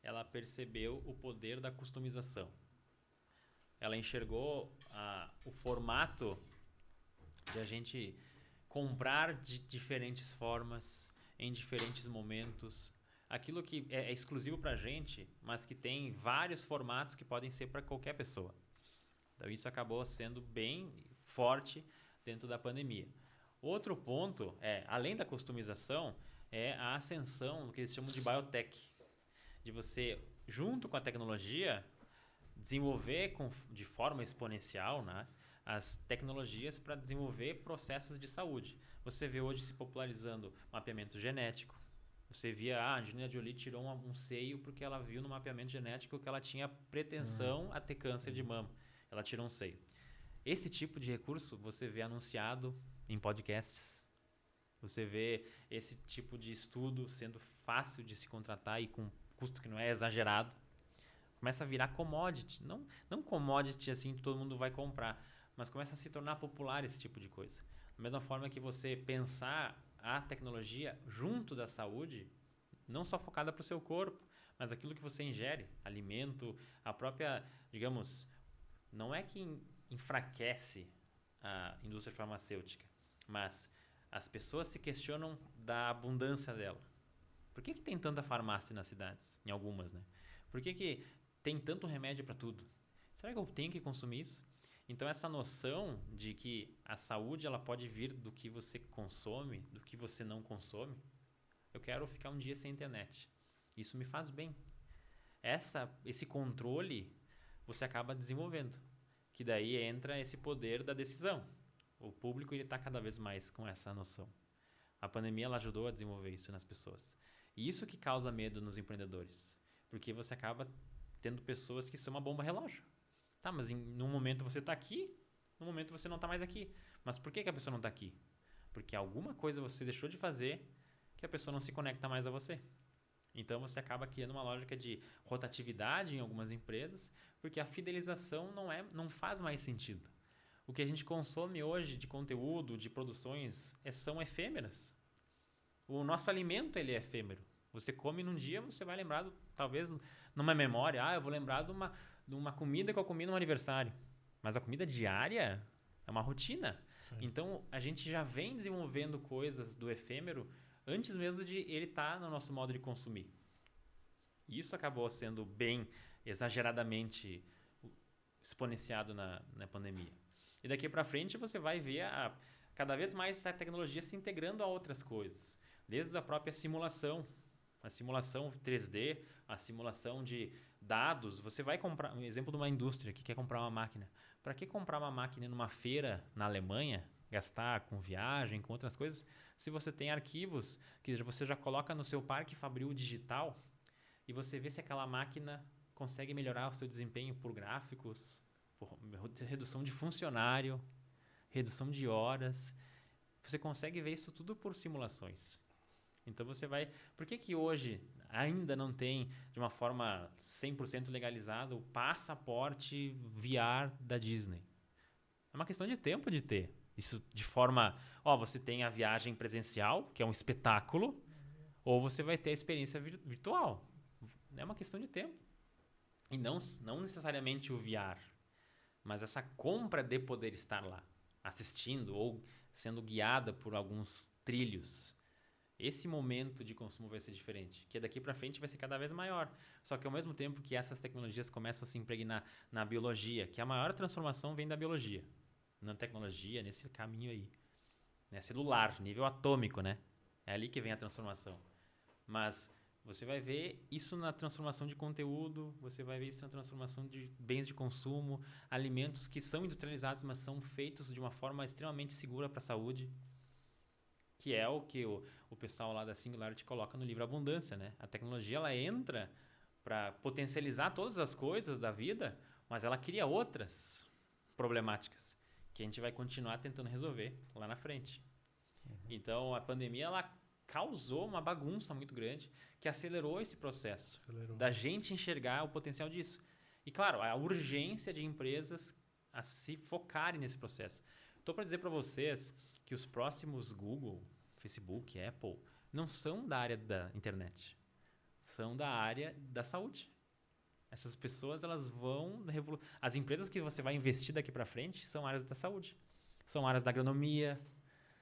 [SPEAKER 3] ela percebeu o poder da customização. Ela enxergou o formato de a gente comprar de diferentes formas, em diferentes momentos. Aquilo que é exclusivo para a gente, mas que tem vários formatos que podem ser para qualquer pessoa. Então, isso acabou sendo bem forte dentro da pandemia. Outro ponto, além da customização, é a ascensão do que eles chamam de biotech. De você, junto com a tecnologia, desenvolver de forma exponencial, né, as tecnologias para desenvolver processos de saúde. Você vê hoje se popularizando mapeamento genético. Você via, a Angelina Jolie tirou um seio porque ela viu no mapeamento genético que ela tinha pretensão a ter câncer de mama. Ela tirou um seio. Esse tipo de recurso você vê anunciado em podcasts. Você vê esse tipo de estudo sendo fácil de se contratar e com custo que não é exagerado. Começa a virar commodity. Não commodity assim que todo mundo vai comprar, mas começa a se tornar popular esse tipo de coisa. Da mesma forma que você pensar a tecnologia junto da saúde, não só focada para o seu corpo, mas aquilo que você ingere, alimento, a própria, digamos, não é que enfraquece a indústria farmacêutica, mas as pessoas se questionam da abundância dela. Por que tem tanta farmácia nas cidades? Em algumas, né? Por que tem tanto remédio para tudo? Será que eu tenho que consumir isso? Então, essa noção de que a saúde ela pode vir do que você consome, do que você não consome. Eu quero ficar um dia sem internet. Isso me faz bem. Esse controle você acaba desenvolvendo. Que daí entra esse poder da decisão. O público está cada vez mais com essa noção. A pandemia ela ajudou a desenvolver isso nas pessoas. E isso que causa medo nos empreendedores. Porque você acaba tendo pessoas que são uma bomba relógio. Tá, mas num momento você está aqui, num momento você não está mais aqui. Mas por que a pessoa não está aqui? Porque alguma coisa você deixou de fazer que a pessoa não se conecta mais a você. Então você acaba criando uma lógica de rotatividade em algumas empresas, porque a fidelização não faz mais sentido. O que a gente consome hoje de conteúdo, de produções, são efêmeras. O nosso alimento ele é efêmero. Você come num dia, você vai lembrar, talvez, numa memória. Eu vou lembrar de uma comida que eu comi num aniversário. Mas a comida diária é uma rotina.
[SPEAKER 2] Sim.
[SPEAKER 3] Então, a gente já vem desenvolvendo coisas do efêmero antes mesmo de ele estar no nosso modo de consumir. Isso acabou sendo bem exageradamente exponenciado na pandemia. E daqui para frente você vai ver cada vez mais essa tecnologia se integrando a outras coisas. Desde a própria simulação, a simulação 3D, a simulação de dados. Você vai comprar, um exemplo de uma indústria que quer comprar uma máquina. Para que comprar uma máquina numa feira na Alemanha, gastar com viagem, com outras coisas, se você tem arquivos que você já coloca no seu parque fabril digital e você vê se aquela máquina consegue melhorar o seu desempenho por gráficos, por redução de funcionário, redução de horas. Você consegue ver isso tudo por simulações. Então você vai... Por que hoje ainda não tem, de uma forma 100% legalizada, o passaporte VR da Disney? É uma questão de tempo de ter. Isso de forma... você tem a viagem presencial, que é um espetáculo, ou você vai ter a experiência virtual. É uma questão de tempo. E não necessariamente o VR, mas essa compra de poder estar lá, assistindo ou sendo guiada por alguns trilhos. Esse momento de consumo vai ser diferente, que daqui para frente vai ser cada vez maior. Só que ao mesmo tempo que essas tecnologias começam a se impregnar na biologia, que a maior transformação vem da biologia, na tecnologia, nesse caminho aí. Né? Celular, nível atômico, né? É ali que vem a transformação. Mas você vai ver isso na transformação de conteúdo, você vai ver isso na transformação de bens de consumo, alimentos que são industrializados, mas são feitos de uma forma extremamente segura para a saúde, que é o que o pessoal lá da Singularity coloca no livro Abundância, né? A tecnologia ela entra para potencializar todas as coisas da vida, mas ela cria outras problemáticas que a gente vai continuar tentando resolver lá na frente. Então, a pandemia ela causou uma bagunça muito grande que acelerou esse processo da gente enxergar o potencial disso. E, claro, a urgência de empresas a se focarem nesse processo. Estou para dizer para vocês que os próximos Google, Facebook, Apple, não são da área da internet. São da área da saúde. Essas pessoas elas vão... As empresas que você vai investir daqui para frente são áreas da saúde. São áreas da agronomia.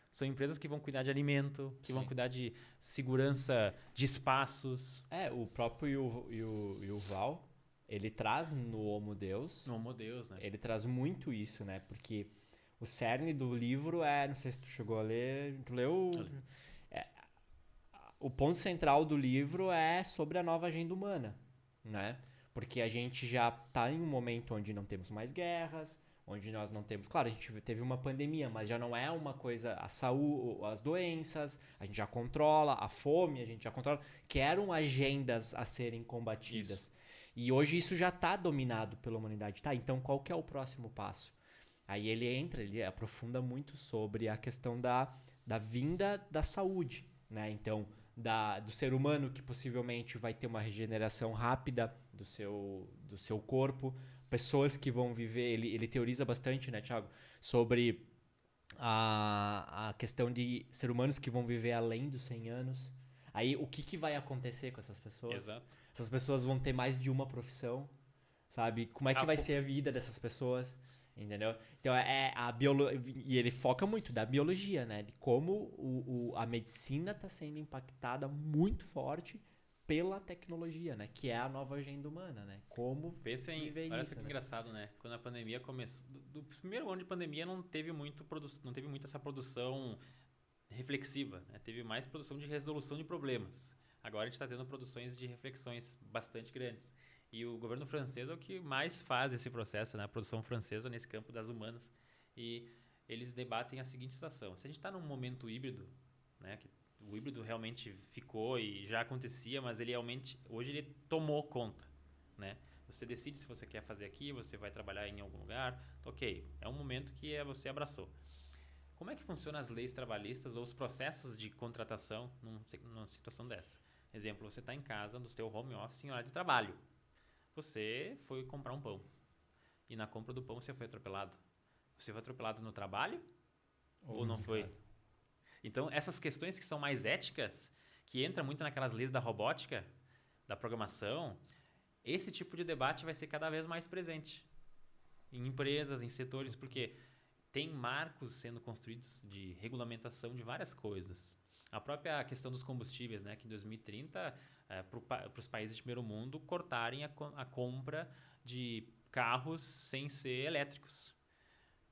[SPEAKER 3] São empresas que vão cuidar de alimento, que vão cuidar de segurança de espaços.
[SPEAKER 1] O próprio Yuval, ele traz no Homo Deus...
[SPEAKER 3] No Homo Deus, né?
[SPEAKER 1] Ele traz muito isso, né? Porque o cerne do livro não sei se tu chegou a ler, tu leu? O ponto central do livro é sobre a nova agenda humana, né? Porque a gente já está em um momento onde não temos mais guerras, onde nós não temos... Claro, a gente teve uma pandemia, mas já não é uma coisa... A saúde, as doenças, a gente já controla, a fome, a gente já controla, que eram agendas a serem combatidas. Isso. E hoje isso já está dominado pela humanidade. Tá, então qual que é o próximo passo? Aí ele aprofunda muito sobre a questão da vinda da saúde, né? Então, do ser humano que possivelmente vai ter uma regeneração rápida do seu corpo, pessoas que vão viver... Ele teoriza bastante, né, Thiago? Sobre a questão de ser humanos que vão viver além dos 100 anos. Aí, o que vai acontecer com essas pessoas?
[SPEAKER 3] Exato.
[SPEAKER 1] Essas pessoas vão ter mais de uma profissão, sabe? Como é que vai ser a vida dessas pessoas? Entendeu? Então, e ele foca muito da biologia, né? De como a medicina está sendo impactada muito forte pela tecnologia, né? Que é a nova agenda humana, né? Como viver
[SPEAKER 3] olha
[SPEAKER 1] isso,
[SPEAKER 3] só que
[SPEAKER 1] né?
[SPEAKER 3] engraçado, né? Quando a pandemia começou... Do primeiro ano de pandemia não teve muito essa produção reflexiva, né? Teve mais produção de resolução de problemas. Agora a gente está tendo produções de reflexões bastante grandes. E o governo francês é o que mais faz esse processo, né? A produção francesa nesse campo das humanas. E eles debatem a seguinte situação. Se a gente está num momento híbrido, né? Que o híbrido realmente ficou e já acontecia, mas ele realmente, hoje ele tomou conta, né? Você decide se você quer fazer aqui, você vai trabalhar em algum lugar, ok, é um momento que você abraçou. Como é que funcionam as leis trabalhistas ou os processos de contratação numa situação dessa? Exemplo, você está em casa, no seu home office, em hora de trabalho. Você foi comprar um pão. E na compra do pão você foi atropelado. Você foi atropelado no trabalho ou não foi? Então, essas questões que são mais éticas, que entram muito naquelas leis da robótica, da programação, esse tipo de debate vai ser cada vez mais presente em empresas, em setores, porque tem marcos sendo construídos de regulamentação de várias coisas. A própria questão dos combustíveis, né, que em 2030, para os países de primeiro mundo, cortarem a compra de carros sem ser elétricos.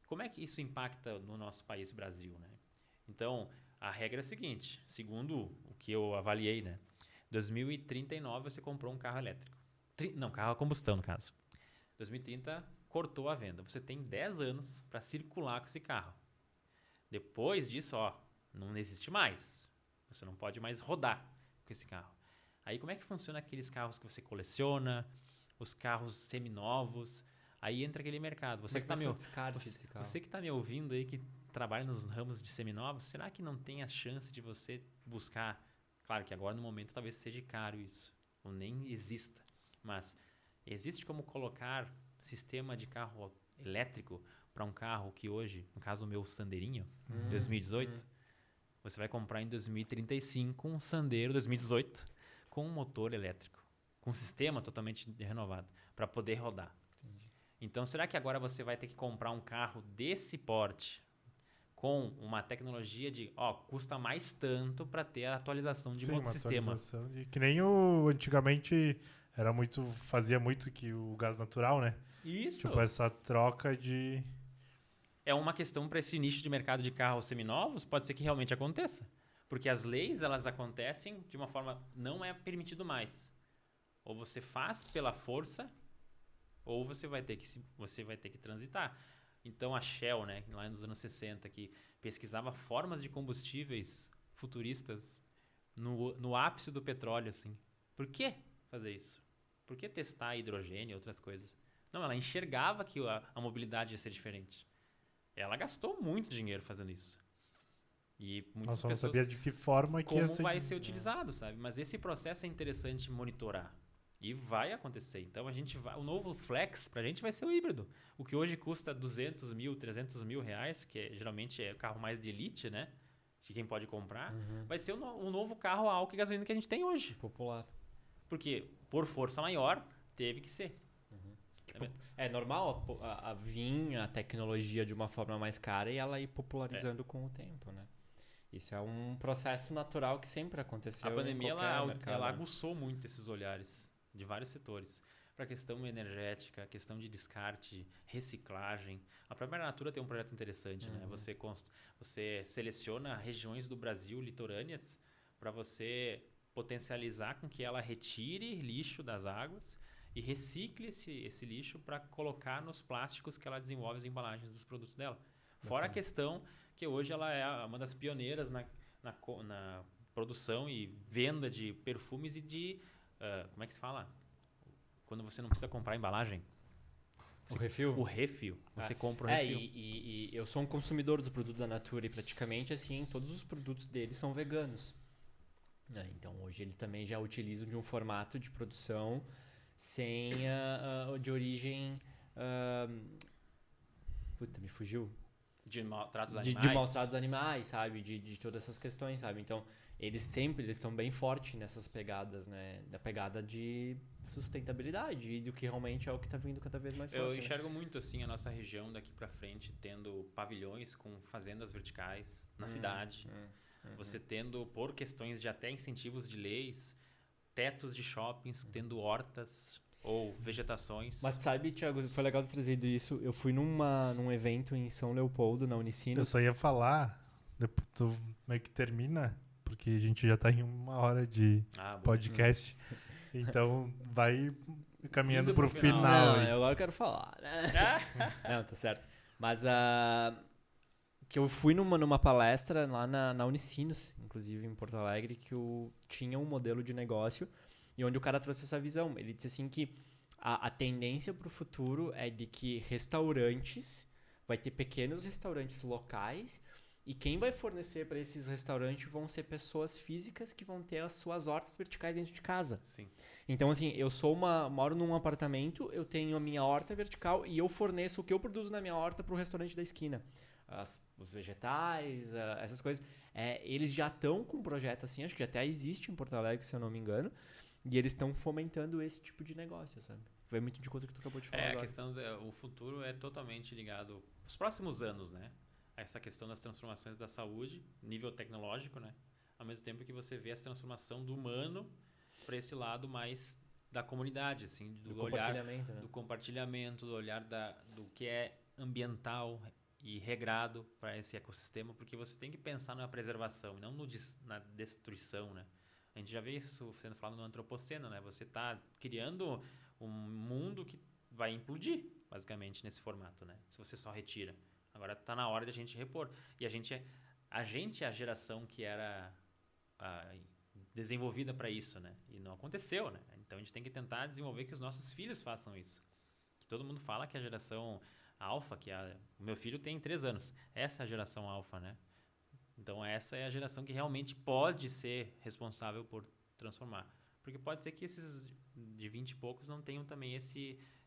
[SPEAKER 3] Como é que isso impacta no nosso país, Brasil, né? Então, a regra é a seguinte, segundo o que eu avaliei, né? 2039 você comprou um carro elétrico. Não, carro a combustão, no caso. 2030 cortou a venda. Você tem 10 anos para circular com esse carro. Depois disso, não existe mais. Você não pode mais rodar com esse carro. Aí como é que funciona aqueles carros que você coleciona, os carros seminovos? Aí entra aquele mercado. Você que está me ouvindo aí, que trabalha nos ramos de seminovos, será que não tem a chance de você buscar? Claro que agora no momento talvez seja caro isso, ou nem exista. Mas existe como colocar sistema de carro elétrico para um carro que hoje, no caso o meu Sandeirinho, 2018, você vai comprar em 2035 um Sandero 2018 com um motor elétrico, com um sistema totalmente renovado, para poder rodar. Entendi. Então, será que agora você vai ter que comprar um carro desse porte com uma tecnologia de, custa mais tanto para ter a atualização de um sistema?
[SPEAKER 2] Atualização que nem antigamente fazia muito que o gás natural, né?
[SPEAKER 3] Isso.
[SPEAKER 2] Tipo, essa troca de...
[SPEAKER 3] É uma questão para esse nicho de mercado de carros seminovos, pode ser que realmente aconteça. Porque as leis, elas acontecem de uma forma, não é permitido mais. Ou você faz pela força, ou você vai ter que transitar. Então a Shell, né, lá nos anos 60, que pesquisava formas de combustíveis futuristas no ápice do petróleo, assim. Por que fazer isso? Por que testar hidrogênio e outras coisas? Não, ela enxergava que a mobilidade ia ser diferente. Ela gastou muito dinheiro fazendo isso. E muitas pessoas
[SPEAKER 2] não sabia de que forma que ia ser...
[SPEAKER 3] vai ser utilizado, sabe? Mas esse processo é interessante monitorar. E vai acontecer. Então, o novo Flex, pra gente, vai ser o híbrido. O que hoje custa 200 mil, 300 mil reais, que geralmente é o carro mais de elite, né? De quem pode comprar. Vai ser o novo carro a álcool e gasolina que a gente tem hoje.
[SPEAKER 1] Popular.
[SPEAKER 3] Porque, por força maior, teve que ser.
[SPEAKER 1] É normal vir a tecnologia de uma forma mais cara e ela ir popularizando com o tempo, né? Isso é um processo natural que sempre aconteceu.
[SPEAKER 3] A pandemia,
[SPEAKER 1] ela
[SPEAKER 3] aguçou muito esses olhares de vários setores. Para a questão energética, a questão de descarte, reciclagem. A própria Natura tem um projeto interessante, né? Você seleciona regiões do Brasil litorâneas para você potencializar com que ela retire lixo das águas e recicle esse lixo para colocar nos plásticos que ela desenvolve as embalagens dos produtos dela. Fora a questão que hoje ela é uma das pioneiras na produção e venda de perfumes e de... como é que se fala? Quando você não precisa comprar a embalagem.
[SPEAKER 1] O refil?
[SPEAKER 3] O refil. Você compra o refil.
[SPEAKER 1] E eu sou um consumidor dos produtos da Natura e praticamente assim, todos os produtos deles são veganos. Então hoje eles também já utilizam de um formato de produção sem de origem... me fugiu.
[SPEAKER 3] De maltratos animais.
[SPEAKER 1] De maltratos animais, sabe? De todas essas questões, sabe? Então, eles estão bem fortes nessas pegadas, né? Da pegada de sustentabilidade e do que realmente é o que está vindo cada vez mais forte.
[SPEAKER 3] Eu enxergo muito, assim, a nossa região daqui para frente tendo pavilhões com fazendas verticais na cidade. Você tendo, por questões de até incentivos de leis, tetos de shoppings, tendo hortas ou vegetações.
[SPEAKER 1] Mas sabe, Thiago, foi legal ter trazido isso. Eu fui num evento em São Leopoldo, na Unicinos.
[SPEAKER 2] Eu só ia falar, depois tu meio que termina, porque a gente já tá em 1 hora de podcast. Então, vai caminhando pro final.
[SPEAKER 1] Não, eu agora quero falar, né? Não, tá certo. Mas que eu fui numa palestra lá na Unicinos, inclusive em Porto Alegre, que tinha um modelo de negócio e onde o cara trouxe essa visão. Ele disse assim que a tendência para o futuro é de que restaurantes, vai ter pequenos restaurantes locais e quem vai fornecer para esses restaurantes vão ser pessoas físicas que vão ter as suas hortas verticais dentro de casa.
[SPEAKER 3] Sim.
[SPEAKER 1] Então, assim, eu moro num apartamento, eu tenho a minha horta vertical e eu forneço o que eu produzo na minha horta para o restaurante da esquina. Os vegetais, essas coisas. Eles já estão com um projeto assim, acho que até existe em Porto Alegre, se eu não me engano, e eles estão fomentando esse tipo de negócio, sabe? Vai muito de conta que tu acabou de falar agora.
[SPEAKER 3] A questão o futuro é totalmente ligado os próximos anos, né? Essa questão das transformações da saúde, nível tecnológico, né? Ao mesmo tempo que você vê essa transformação do humano para esse lado mais da comunidade, assim, do olhar
[SPEAKER 1] compartilhamento, né?
[SPEAKER 3] do compartilhamento, do olhar do que é ambiental e regrado para esse ecossistema, porque você tem que pensar na preservação e não na destruição, né? A gente já vê isso sendo falado no antropoceno, né? Você está criando um mundo que vai implodir, basicamente, nesse formato, né? Se você só retira. Agora está na hora de a gente repor. E a gente é a geração que era desenvolvida para isso, né? E não aconteceu, né? Então a gente tem que tentar desenvolver que os nossos filhos façam isso. Que todo mundo fala que a geração alfa, o meu filho tem 3 anos. Essa é a geração alfa, né? Então essa é a geração que realmente pode ser responsável por transformar. Porque pode ser que esses de 20 e poucos não tenham também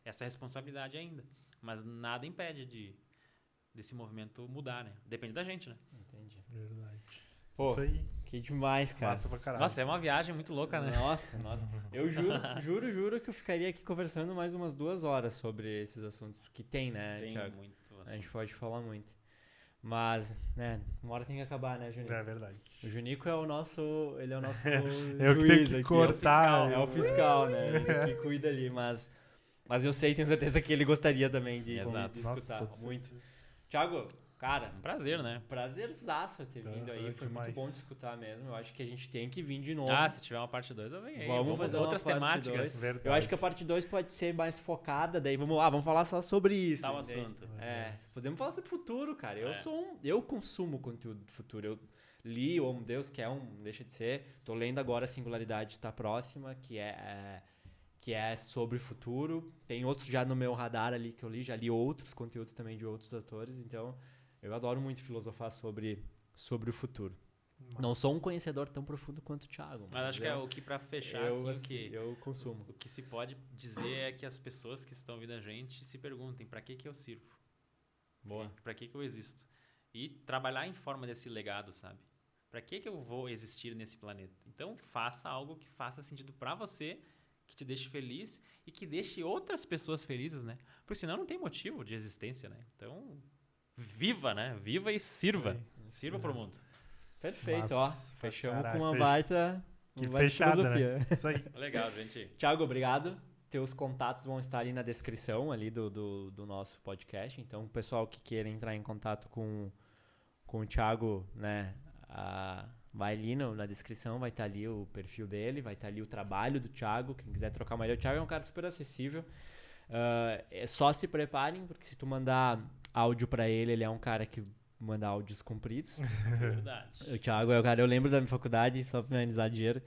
[SPEAKER 3] essa responsabilidade ainda. Mas nada impede desse movimento mudar, né? Depende da gente, né?
[SPEAKER 1] Entendi.
[SPEAKER 2] Verdade.
[SPEAKER 1] Pô,
[SPEAKER 2] Isso aí.
[SPEAKER 1] que demais, cara.
[SPEAKER 2] Massa pra caralho.
[SPEAKER 3] Nossa, é uma viagem muito louca, né?
[SPEAKER 1] Nossa. Eu juro que eu ficaria aqui conversando mais umas 2 horas sobre esses assuntos. Porque tem, né,
[SPEAKER 3] Tem
[SPEAKER 1] Thiago?
[SPEAKER 3] muito assunto.
[SPEAKER 1] A gente pode falar muito. Mas, né, uma hora tem que acabar, né, Junico?
[SPEAKER 2] É verdade.
[SPEAKER 1] O Junico é o nosso
[SPEAKER 2] Eu que tenho
[SPEAKER 1] juiz
[SPEAKER 2] que
[SPEAKER 1] aqui.
[SPEAKER 2] cortar.
[SPEAKER 1] É o fiscal, né? Ele que cuida ali, mas eu sei, tenho certeza que ele gostaria também de
[SPEAKER 3] Exato.
[SPEAKER 1] escutar
[SPEAKER 2] Nossa,
[SPEAKER 1] muito. Thiago, cara,
[SPEAKER 3] Um prazer, né?
[SPEAKER 1] prazerzaço ter vindo aí, foi
[SPEAKER 2] demais.
[SPEAKER 1] muito bom te escutar mesmo. Eu acho que a gente tem que vir de novo.
[SPEAKER 3] Se tiver uma parte 2, eu venho aí.
[SPEAKER 1] Vamos fazer
[SPEAKER 3] outras
[SPEAKER 1] uma parte
[SPEAKER 3] temáticas.
[SPEAKER 1] 2.
[SPEAKER 2] Verdade.
[SPEAKER 1] Eu acho que a parte 2 pode ser mais focada, daí vamos falar só sobre isso.
[SPEAKER 3] Tal
[SPEAKER 1] entende?
[SPEAKER 3] assunto.
[SPEAKER 1] Podemos falar sobre futuro, cara.
[SPEAKER 3] É.
[SPEAKER 1] Eu consumo conteúdo do futuro. Eu li o Homo Deus, que deixa de ser. Tô lendo agora a Singularidade Está Próxima, que é sobre o futuro. Tem outros já no meu radar ali que eu li, já li outros conteúdos também de outros autores, então eu adoro muito filosofar sobre o futuro.
[SPEAKER 2] Nossa.
[SPEAKER 1] Não sou um conhecedor tão profundo quanto o Thiago.
[SPEAKER 3] Mas acho que é o que pra fechar,
[SPEAKER 1] eu consumo.
[SPEAKER 3] o que se pode dizer é que as pessoas que estão ouvindo a gente se perguntem pra que eu sirvo?
[SPEAKER 1] Boa.
[SPEAKER 3] Pra que eu existo? E trabalhar em forma desse legado, sabe? Pra que eu vou existir nesse planeta? Então faça algo que faça sentido pra você, que te deixe feliz e que deixe outras pessoas felizes, né? Porque senão não tem motivo de existência, né? Então, viva, né? Viva e sirva. Sirva pro mundo.
[SPEAKER 1] Perfeito,
[SPEAKER 2] Massa,
[SPEAKER 1] ó. Fechamos
[SPEAKER 2] caralho,
[SPEAKER 1] com uma
[SPEAKER 2] fech-
[SPEAKER 1] baita
[SPEAKER 2] Que
[SPEAKER 1] baita
[SPEAKER 2] fechada,
[SPEAKER 1] filosofia.
[SPEAKER 2] né? Isso aí.
[SPEAKER 3] Legal, gente.
[SPEAKER 1] Thiago, obrigado. Teus contatos vão estar ali na descrição ali do nosso podcast. Então, o pessoal que queira entrar em contato com o Thiago, né, vai ali na descrição, vai estar ali o perfil dele, vai estar ali o trabalho do Thiago. Quem quiser trocar uma ideia, o Thiago é um cara super acessível. Só se preparem, porque se tu mandar áudio pra ele, ele é um cara que manda áudios compridos.
[SPEAKER 3] Verdade.
[SPEAKER 1] O Thiago é o cara, eu lembro da minha faculdade, só pra finalizar dinheiro.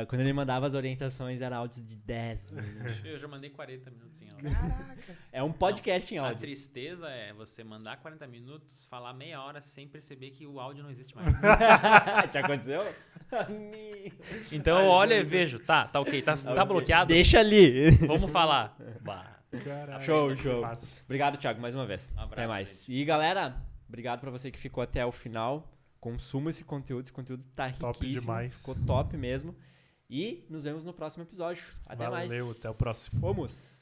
[SPEAKER 1] Quando ele mandava as orientações, era áudios de 10 minutos.
[SPEAKER 3] Eu já mandei 40 minutos em áudio.
[SPEAKER 1] É um podcast em
[SPEAKER 3] A
[SPEAKER 1] áudio.
[SPEAKER 3] tristeza é você mandar 40 minutos, falar meia hora sem perceber que o áudio não existe mais.
[SPEAKER 1] Te aconteceu?
[SPEAKER 3] Então eu olho e vejo, tá ok, tá bloqueado,
[SPEAKER 1] Deixa ali.
[SPEAKER 3] vamos falar. Bah.
[SPEAKER 2] Caralho.
[SPEAKER 1] Show.
[SPEAKER 2] Massa.
[SPEAKER 1] Obrigado, Thiago, mais uma vez.
[SPEAKER 3] Um abraço,
[SPEAKER 1] Até mais.
[SPEAKER 3] gente.
[SPEAKER 1] E galera, obrigado pra você que ficou até o final. Consuma esse conteúdo tá
[SPEAKER 2] Top
[SPEAKER 1] riquíssimo.
[SPEAKER 2] demais.
[SPEAKER 1] Ficou top mesmo. E nos vemos no próximo episódio. Até mais.
[SPEAKER 2] Valeu, até o próximo.
[SPEAKER 1] Fomos.